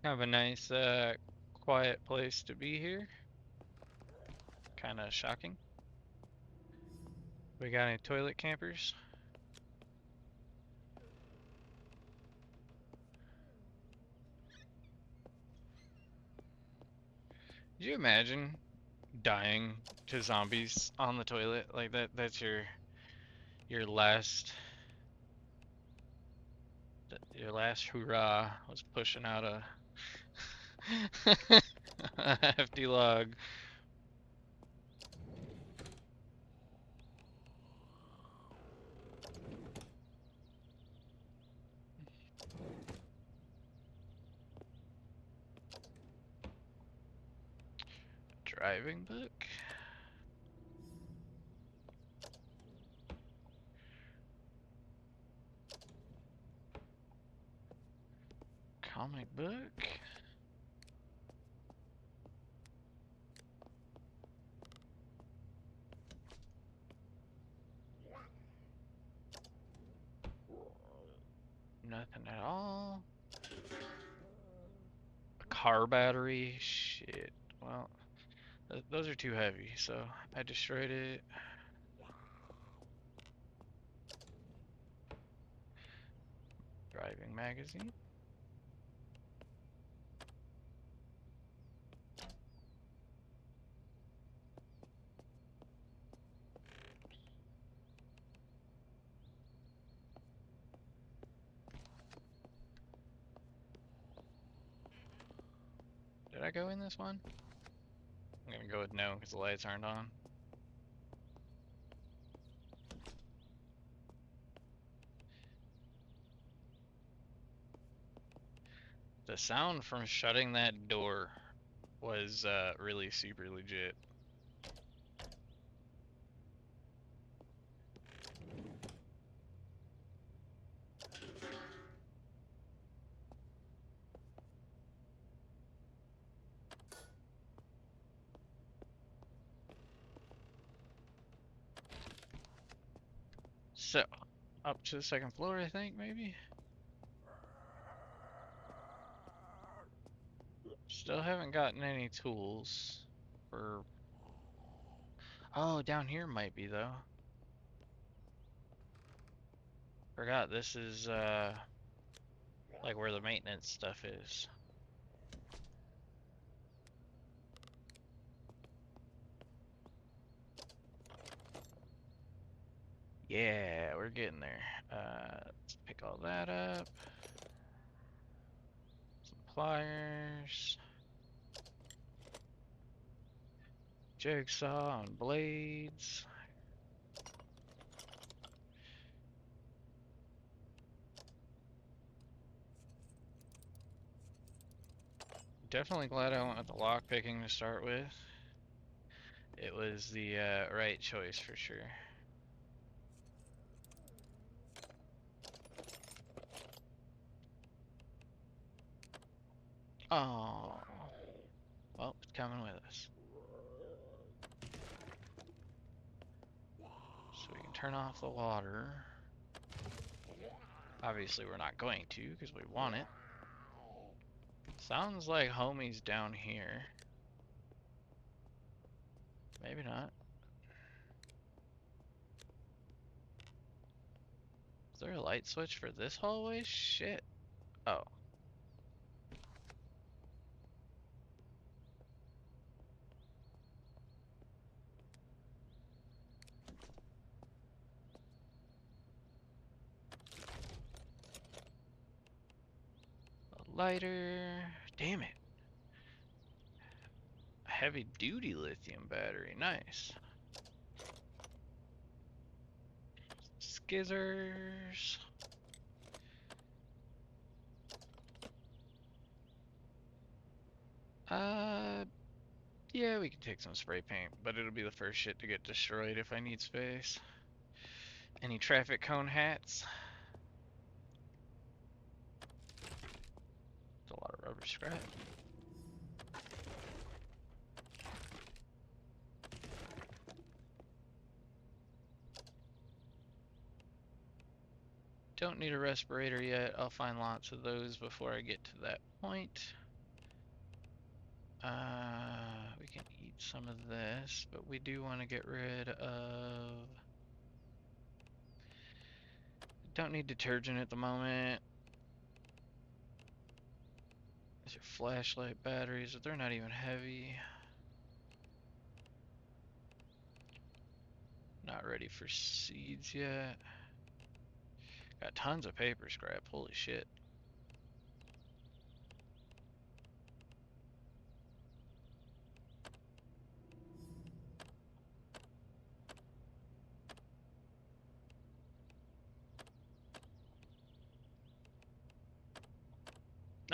Have a nice, quiet place to be here. Kind of shocking. We got any toilet campers? Could you imagine dying to zombies on the toilet like that? That's your last hurrah was pushing out a, a hefty log. Driving book. Comic book. Nothing at all. A car battery. Shit. Well, those are too heavy, so I destroyed it. Driving magazine. Did I go in this one? I'm gonna go with no because the lights aren't on. The sound from shutting that door was really super legit. So, up to the second floor, I think, maybe? Still haven't gotten any tools for... Oh, down here might be, though. Forgot this is, like where the maintenance stuff is. Yeah, we're getting there. Let's pick all that up. Some pliers. Jigsaw and blades. Definitely glad I went with the lock picking to start with. It was the right choice for sure. Oh, well, it's coming with us. So we can turn off the water. Obviously we're not going to because we want it. Sounds like homie's down here. Maybe not. there a light switch for this hallway? Shit. Oh. A lighter. Damn it. A heavy duty lithium battery. Nice. Skizzers. Yeah, we can take some spray paint, but it'll be the first shit to get destroyed if I need space. Any traffic cone hats? It's a lot of rubber scrap. Don't need a respirator yet. I'll find lots of those before I get to that point. We can eat some of this, but we do want to get rid of... Don't need detergent at the moment. These are flashlight batteries, but they're not even heavy. Not ready for seeds yet. Got tons of paper scrap, holy shit.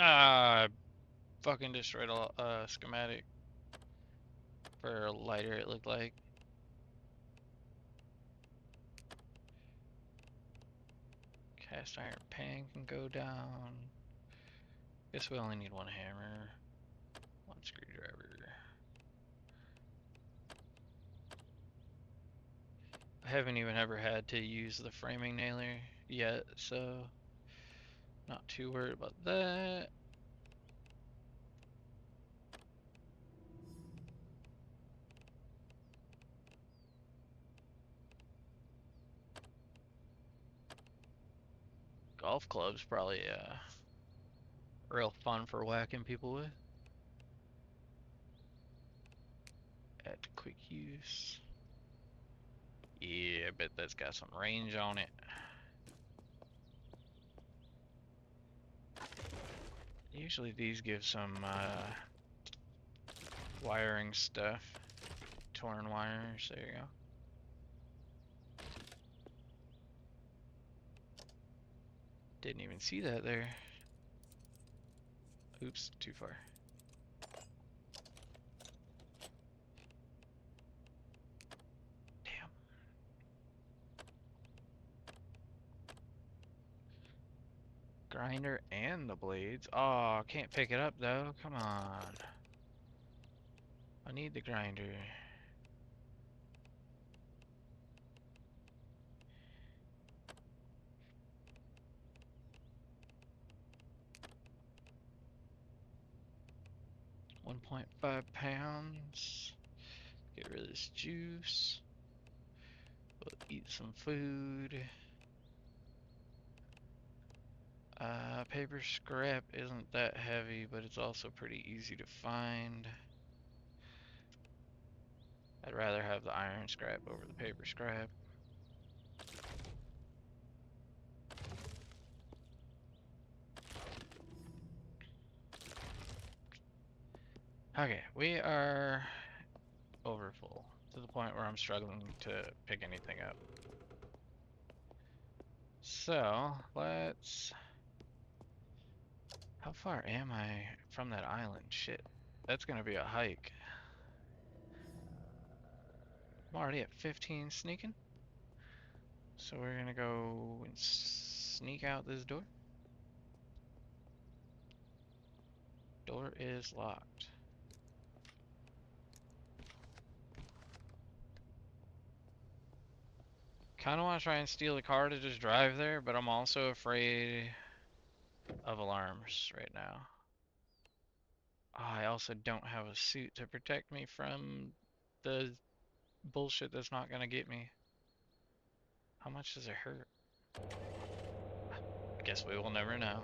Ah, I fucking destroyed a schematic for a lighter, it looked like. Cast iron pan can go down. Guess we only need one hammer, one screwdriver. I haven't even ever had to use the framing nailer yet, so not too worried about that. Golf club's probably real fun for whacking people with. Add to quick use. Yeah, I bet that's got some range on it. Usually these give some wiring stuff. Torn wires, there you go. Didn't even see that there. Oops, too far. Damn. Grinder and the blades. Oh, can't pick it up though. Come on. I need the grinder. £1.5. Get rid of this juice. We'll eat some food. Paper scrap isn't that heavy, but it's also pretty easy to find. I'd rather have the iron scrap over the paper scrap. Okay, we are over full to the point where I'm struggling to pick anything up. So, let's... How far am I from that island? Shit, that's gonna be a hike. I'm already at 15 sneaking. So we're gonna go and sneak out this door. Door is locked. Kinda wanna try and steal the car to just drive there, but I'm also afraid of alarms right now. Oh, I also don't have a suit to protect me from the bullshit that's not gonna get me. How much does it hurt? Guess we will never know.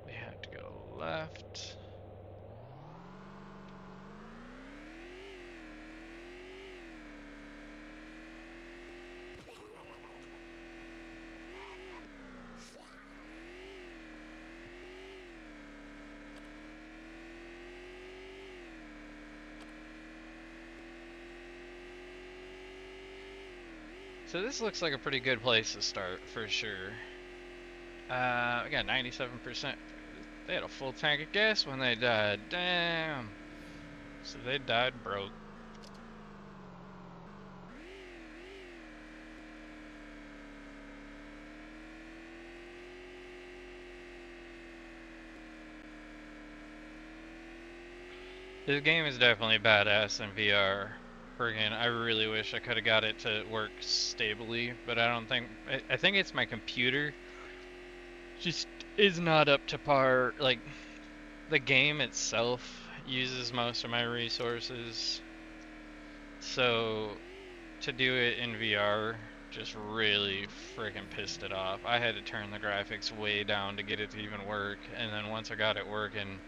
We have to go left. So this looks like a pretty good place to start for sure. We got 97%. They had a full tank of gas when they died. Damn. So they died broke. This game is definitely badass in VR. Friggin', I really wish I could have got it to work stably, but I don't think. I think it's my computer just is not up to par. Like, the game itself uses most of my resources, so to do it in VR just really freaking pissed it off. I had to turn the graphics way down to get it to even work, and then once I got it working,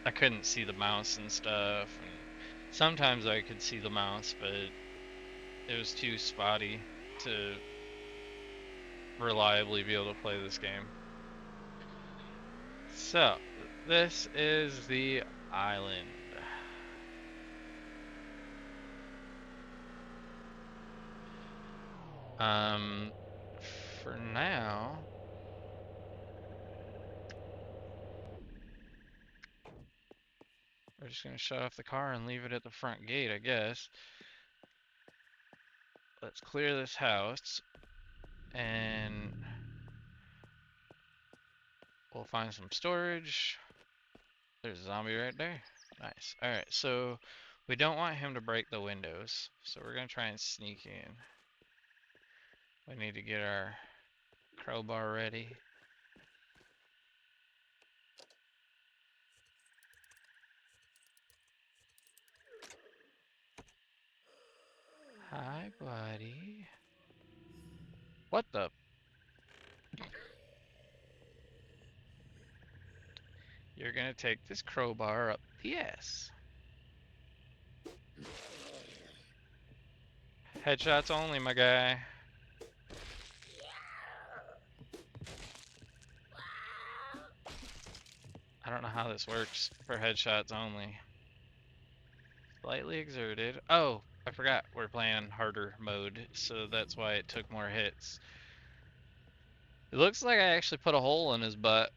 I couldn't see the mouse and stuff. And sometimes I could see the mouse, but it was too spotty to reliably be able to play this game. So, this is the island. Um, for now, we're just gonna shut off the car and leave it at the front gate, I guess. Let's clear this house, and we'll find some storage. There's a zombie right there. Nice. Alright, so we don't want him to break the windows, so we're gonna try and sneak in. We need to get our crowbar ready. Hi, buddy. What the? You're gonna take this crowbar up the ass. Headshots only, my guy. I don't know how this works for headshots only. Slightly exerted. Oh, I forgot we're playing harder mode, so that's why it took more hits. It looks like I actually put a hole in his butt.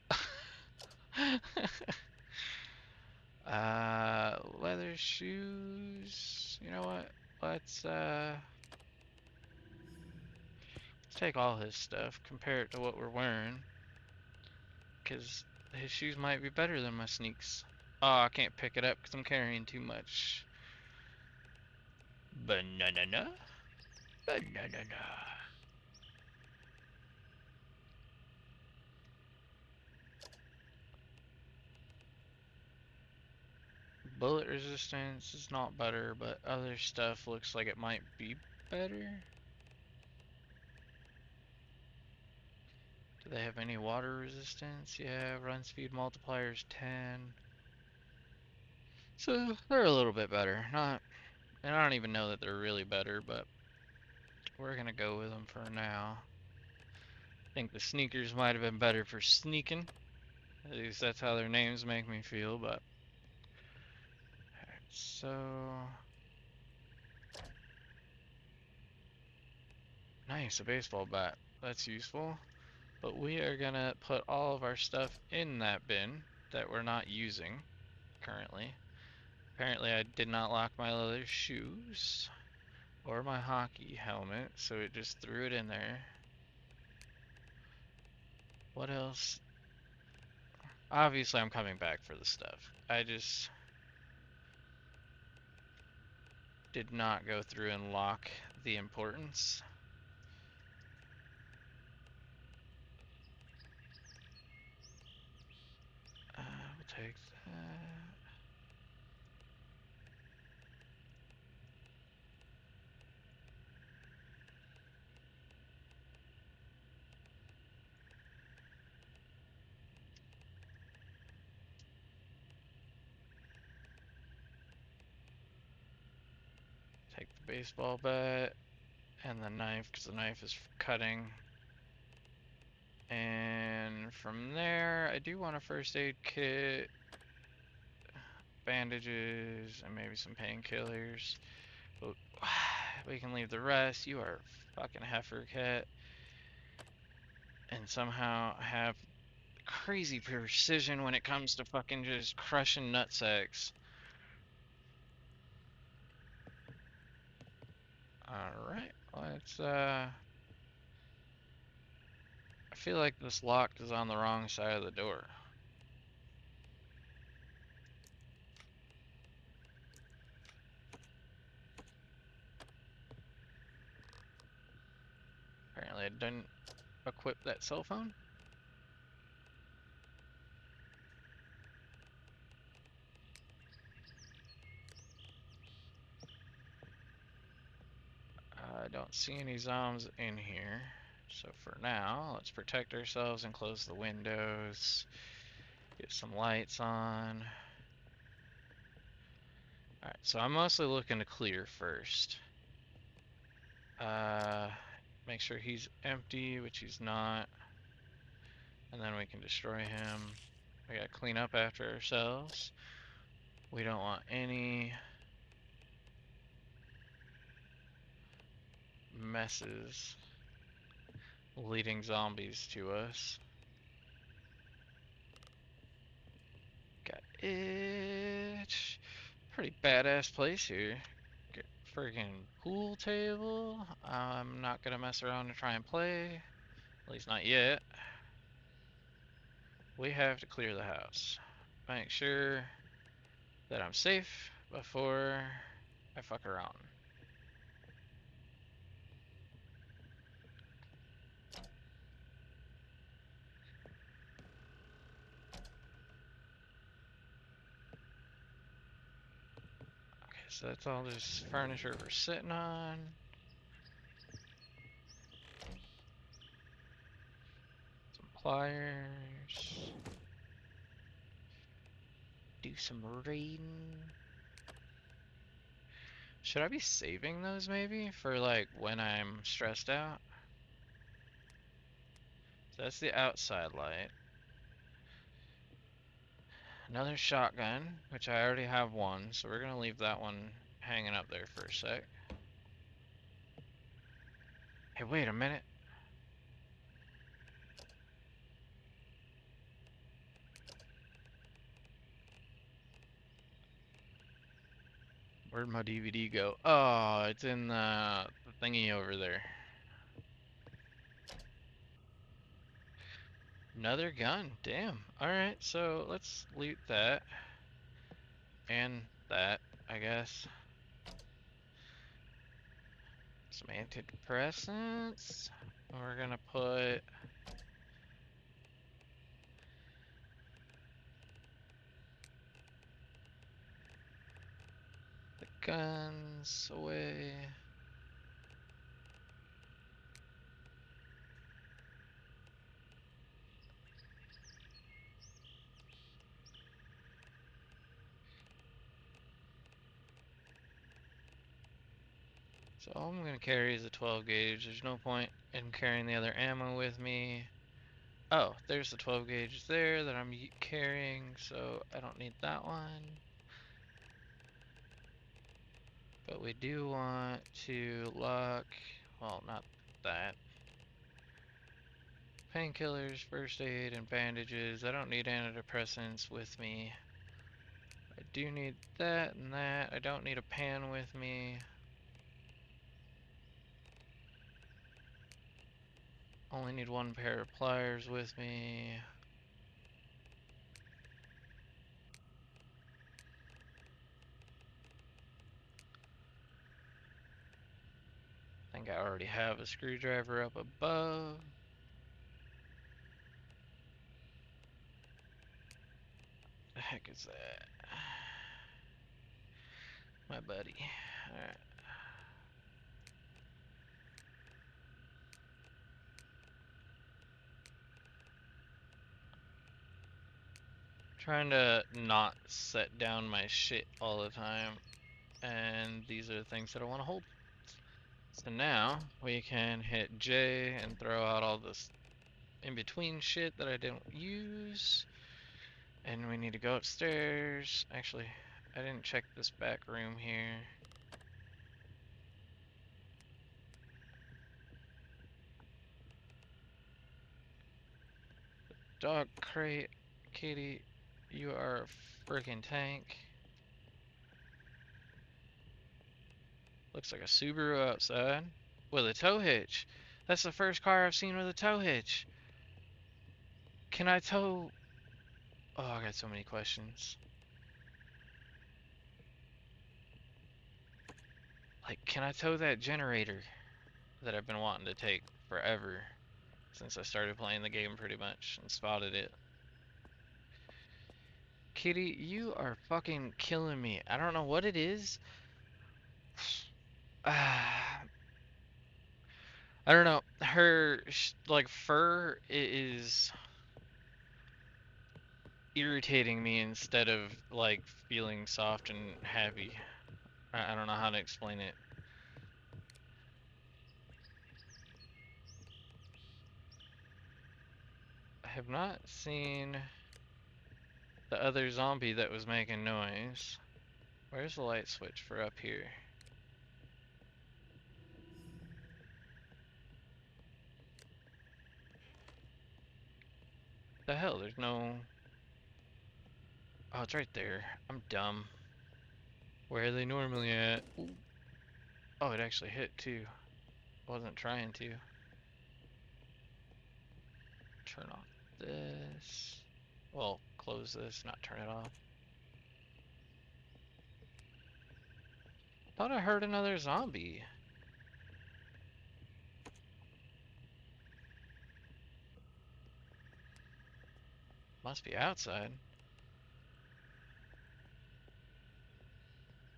Leather shoes. You know what? Let's take all his stuff, compare it to what we're wearing, because his shoes might be better than my sneaks. Oh, I can't pick it up because I'm carrying too much. Banana, banana. Bullet resistance is not better, but other stuff looks like it might be better. Do they have any water resistance? Yeah, run speed multipliers 10. So they're a little bit better. Not, and I don't even know that they're really better, but we're gonna go with them for now. I think the sneakers might have been better for sneaking. At least that's how their names make me feel, but. Alright, so. Nice, a baseball bat. That's useful. But we are gonna put all of our stuff in that bin that we're not using currently. Apparently I did not lock my leather shoes or my hockey helmet, so it just threw it in there. What else? Obviously I'm coming back for the stuff. I just did not go through and lock the importance. We'll take that. Take the baseball bat and the knife, because the knife is for cutting. And from there, I do want a first aid kit, bandages, and maybe some painkillers. But we can leave the rest. You are a fucking heifer, cat. And somehow have crazy precision when it comes to fucking just crushing nutsacks. Alright, let's I feel like this lock is on the wrong side of the door. Apparently I didn't equip that cell phone. I don't see any zombies in here. So for now, let's protect ourselves and close the windows. Get some lights on. Alright, so I'm mostly looking to clear first. Make sure he's empty, which he's not. And then we can destroy him. We gotta clean up after ourselves. We don't want any messes leading zombies to us. Got it. Pretty badass place here. Get friggin' pool table. I'm not gonna mess around and try and play. At least not yet. We have to clear the house. Make sure that I'm safe before I fuck around. Okay, so that's all this furniture we're sitting on. Some pliers. Do some reading. Should I be saving those maybe for like when I'm stressed out? So that's the outside light. Another shotgun, which I already have one, so we're gonna leave that one hanging up there for a sec. Hey, wait a minute. Where'd my DVD go? Oh, it's in the thingy over there. Another gun, damn. Alright, so let's loot that. And that, I guess. Some antidepressants. We're gonna put the guns away. So all I'm gonna carry is a 12 gauge. There's no point in carrying the other ammo with me. Oh, there's the 12 gauge there that I'm carrying, so I don't need that one. But we do want to lock, well, not that. Painkillers, first aid, and bandages. I don't need antidepressants with me. I do need that and that. I don't need a pan with me. Only need one pair of pliers with me. I think I already have a screwdriver up above. The heck is that? My buddy. Alright. Trying to not set down my shit all the time. And these are the things that I want to hold. So now we can hit J and throw out all this in between shit that I didn't use. And we need to go upstairs. Actually, I didn't check this back room here. Dog crate. Katie, you are a freaking tank. Looks like a Subaru outside with a tow hitch. That's the first car I've seen with a tow hitch. Can I tow? Oh, I got so many questions. Like, can I tow that generator that I've been wanting to take forever since I started playing the game pretty much and spotted it? Kitty, you are fucking killing me. I don't know what it is. I don't know. Her like fur is irritating me instead of like feeling soft and happy. I don't know how to explain it. I have not seen the other zombie that was making noise. Where's the light switch for up here? The hell, there's no... Oh, it's right there. I'm dumb. Where are they normally at? Ooh. Oh, it actually hit too. Wasn't trying to. Turn off this. Well, close this, not turn it off. Thought I heard another zombie. Must be outside.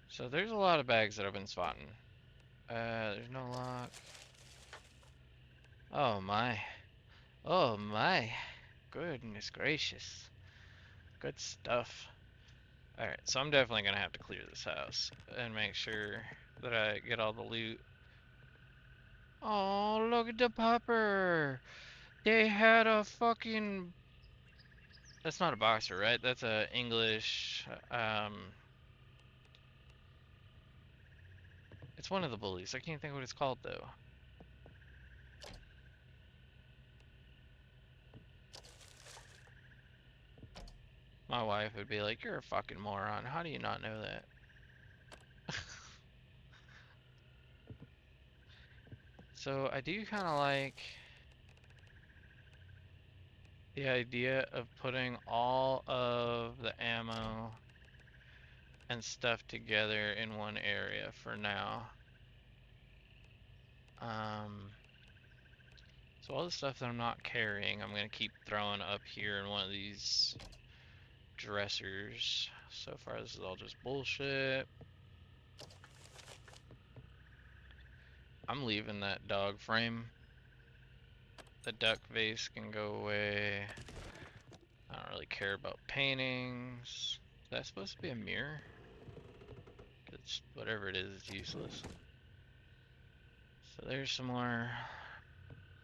So there's a lot of bags that I've been spotting. There's no lock. Oh my. Oh my. Goodness gracious. Good stuff. Alright, so I'm definitely gonna have to clear this house and make sure that I get all the loot. Oh, look at the pupper! They had a fucking... That's not a boxer, right? That's a English, it's one of the bullies. I can't think what it's called though. My wife would be like, "You're a fucking moron. How do you not know that?" So I do kind of like the idea of putting all of the ammo and stuff together in one area for now. So all the stuff that I'm not carrying, I'm gonna keep throwing up here in one of these dressers. So far, this is all just bullshit. I'm leaving that dog frame. The duck vase can go away. I don't really care about paintings. Is that supposed to be a mirror? Because whatever it is, it's useless. So there's some more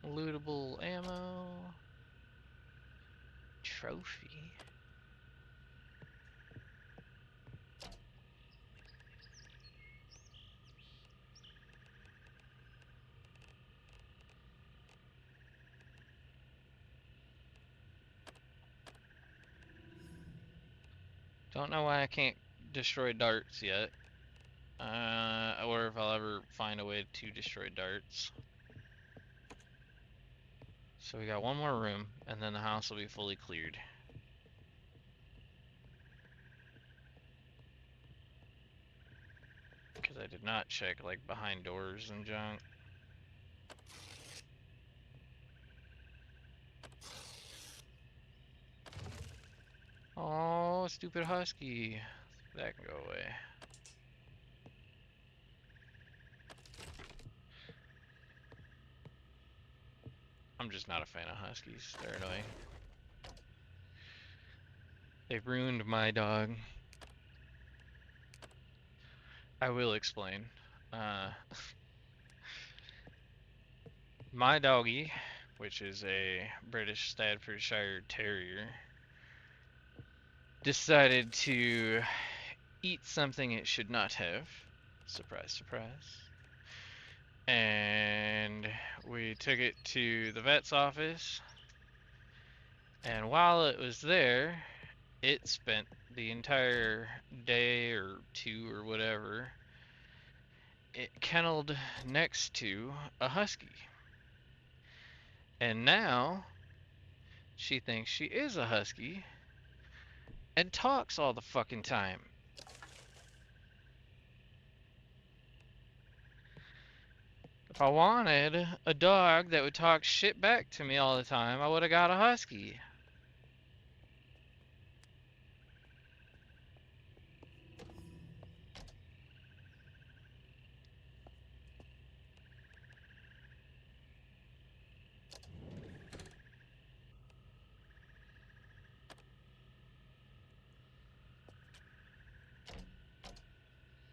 lootable ammo. Trophy. Don't know why I can't destroy darts yet. Or if I'll ever find a way to destroy darts. So we got one more room, and then the house will be fully cleared. Because I did not check, like, behind doors and junk. Oh, stupid husky. That can go away. I'm just not a fan of huskies. They're annoying. They've ruined my dog. I will explain. Uh, my doggy, which is a British Staffordshire Terrier, decided to eat something it should not have. Surprise, surprise. And we took it to the vet's office, and while it was there, it spent the entire day or two or whatever it kenneled next to a husky. And now she thinks she is a husky and talks all the fucking time. If I wanted a dog that would talk shit back to me all the time, I would have got a husky.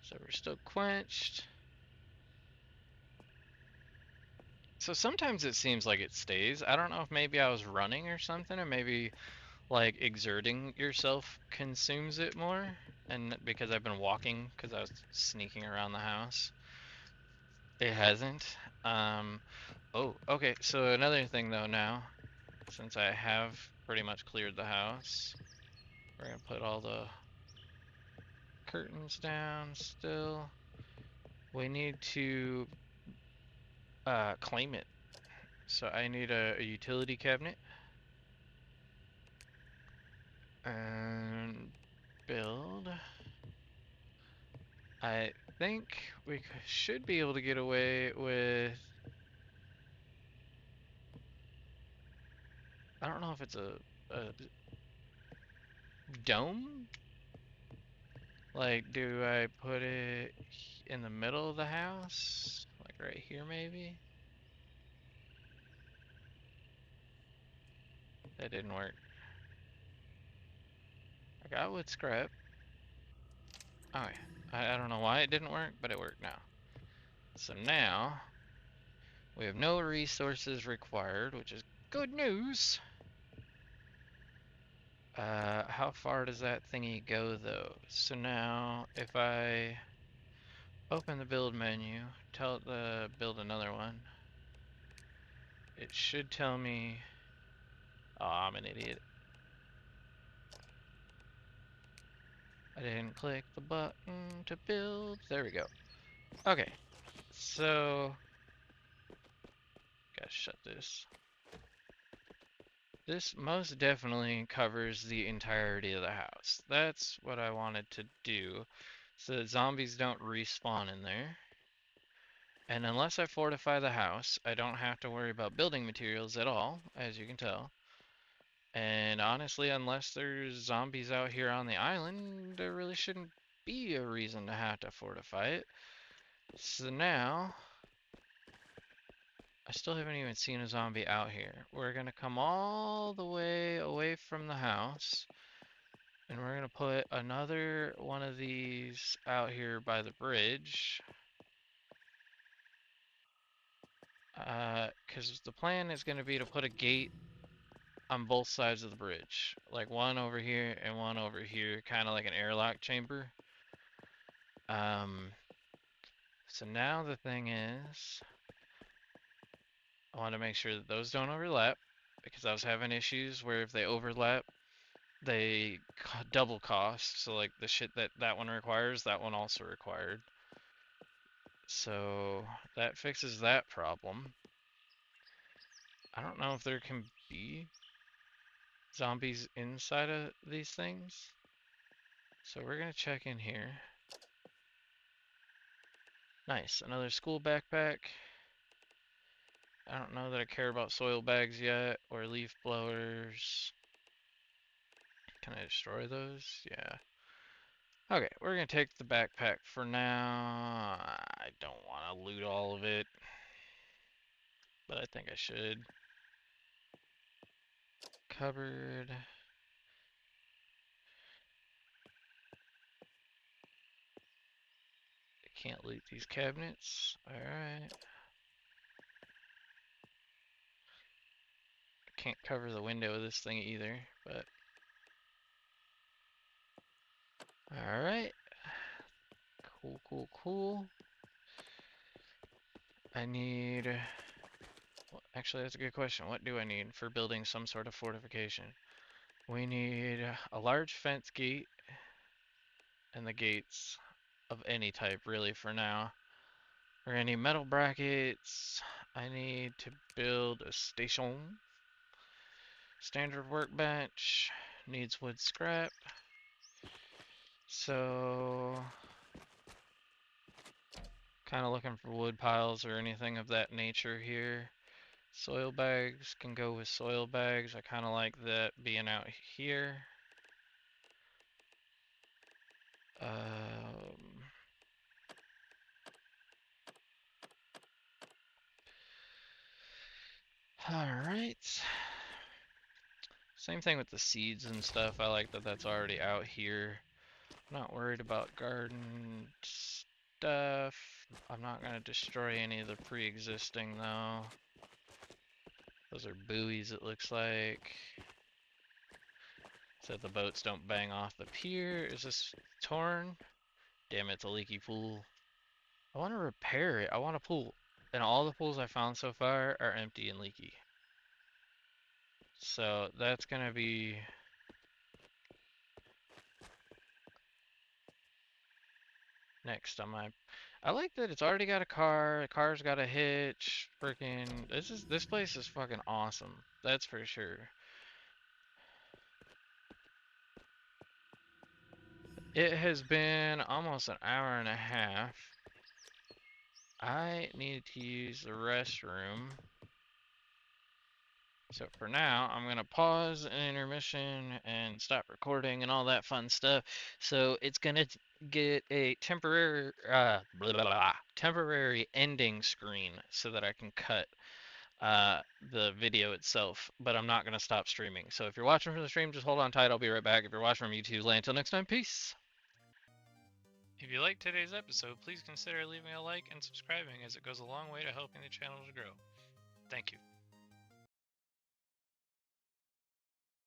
So we're still quenched. So sometimes it seems like it stays. I don't know if maybe I was running or something, or maybe like exerting yourself consumes it more. And because I've been walking, because I was sneaking around the house, it hasn't. Um, oh, okay. So another thing though now, since I have pretty much cleared the house, we're gonna put all the curtains down still. We need to claim it. So I need a utility cabinet and build. I think we should be able to get away with. I don't know if it's a dome. Like, do I put it in the middle of the house? Like right here, maybe? That didn't work. I got wood scrap. Okay. I don't know why it didn't work, but it worked now. So now we have no resources required, which is good news. How far does that thingy go though? So now if I open the build menu, tell it to build another one, it should tell me. Oh, I'm an idiot. I didn't click the button to build. There we go. Okay, so gotta shut this. This most definitely covers the entirety of the house. That's what I wanted to do, so that zombies don't respawn in there. And unless I fortify the house, I don't have to worry about building materials at all, as you can tell. And honestly, unless there's zombies out here on the island, there really shouldn't be a reason to have to fortify it. So now, I still haven't even seen a zombie out here. We're gonna come all the way away from the house, and we're gonna put another one of these out here by the bridge. Because the plan is gonna be to put a gate on both sides of the bridge. Like one over here and one over here, kind of like an airlock chamber. Um, so now the thing is, I want to make sure that those don't overlap because I was having issues where if they overlap, they double cost. So like the shit that that one requires, that one also required. So that fixes that problem. I don't know if there can be zombies inside of these things. So we're gonna check in here. Nice, another school backpack. I don't know that I care about soil bags yet, or leaf blowers. Can I destroy those? Yeah. Okay, we're gonna take the backpack for now. I don't want to loot all of it, but I think I should. Cupboard. Can't loot these cabinets. Alright. Can't cover the window of this thing either, but alright. Cool, cool, cool. I need... Well, actually, that's a good question. What do I need for building some sort of fortification? We need a large fence gate and the gates of any type, really, for now. We're gonna need metal brackets. I need to build a station. Standard workbench. Needs wood scrap. So, kind of looking for wood piles or anything of that nature here. Soil bags can go with soil bags. I kind of like that being out here. Alright. Same thing with the seeds and stuff. I like that that's already out here. Not worried about garden stuff. I'm not going to destroy any of the pre-existing though. Those are buoys, it looks like. So the boats don't bang off the pier. Is this torn? Damn, it's a leaky pool. I want to repair it. I want a pool. And all the pools I found so far are empty and leaky. So that's going to be... next on my... I like that it's already got a car. The car's got a hitch. Freaking... This place is fucking awesome. That's for sure. It has been almost an hour and a half. I need to use the restroom. So for now, I'm going to pause an intermission and stop recording and all that fun stuff. So it's going to get a temporary ending screen so that I can cut the video itself, but I'm not going to stop streaming. So if you're watching from the stream, just hold on tight. I'll be right back. If you're watching from YouTube, until next time, peace. If you liked today's episode, please consider leaving a like and subscribing as it goes a long way to helping the channel to grow. Thank you.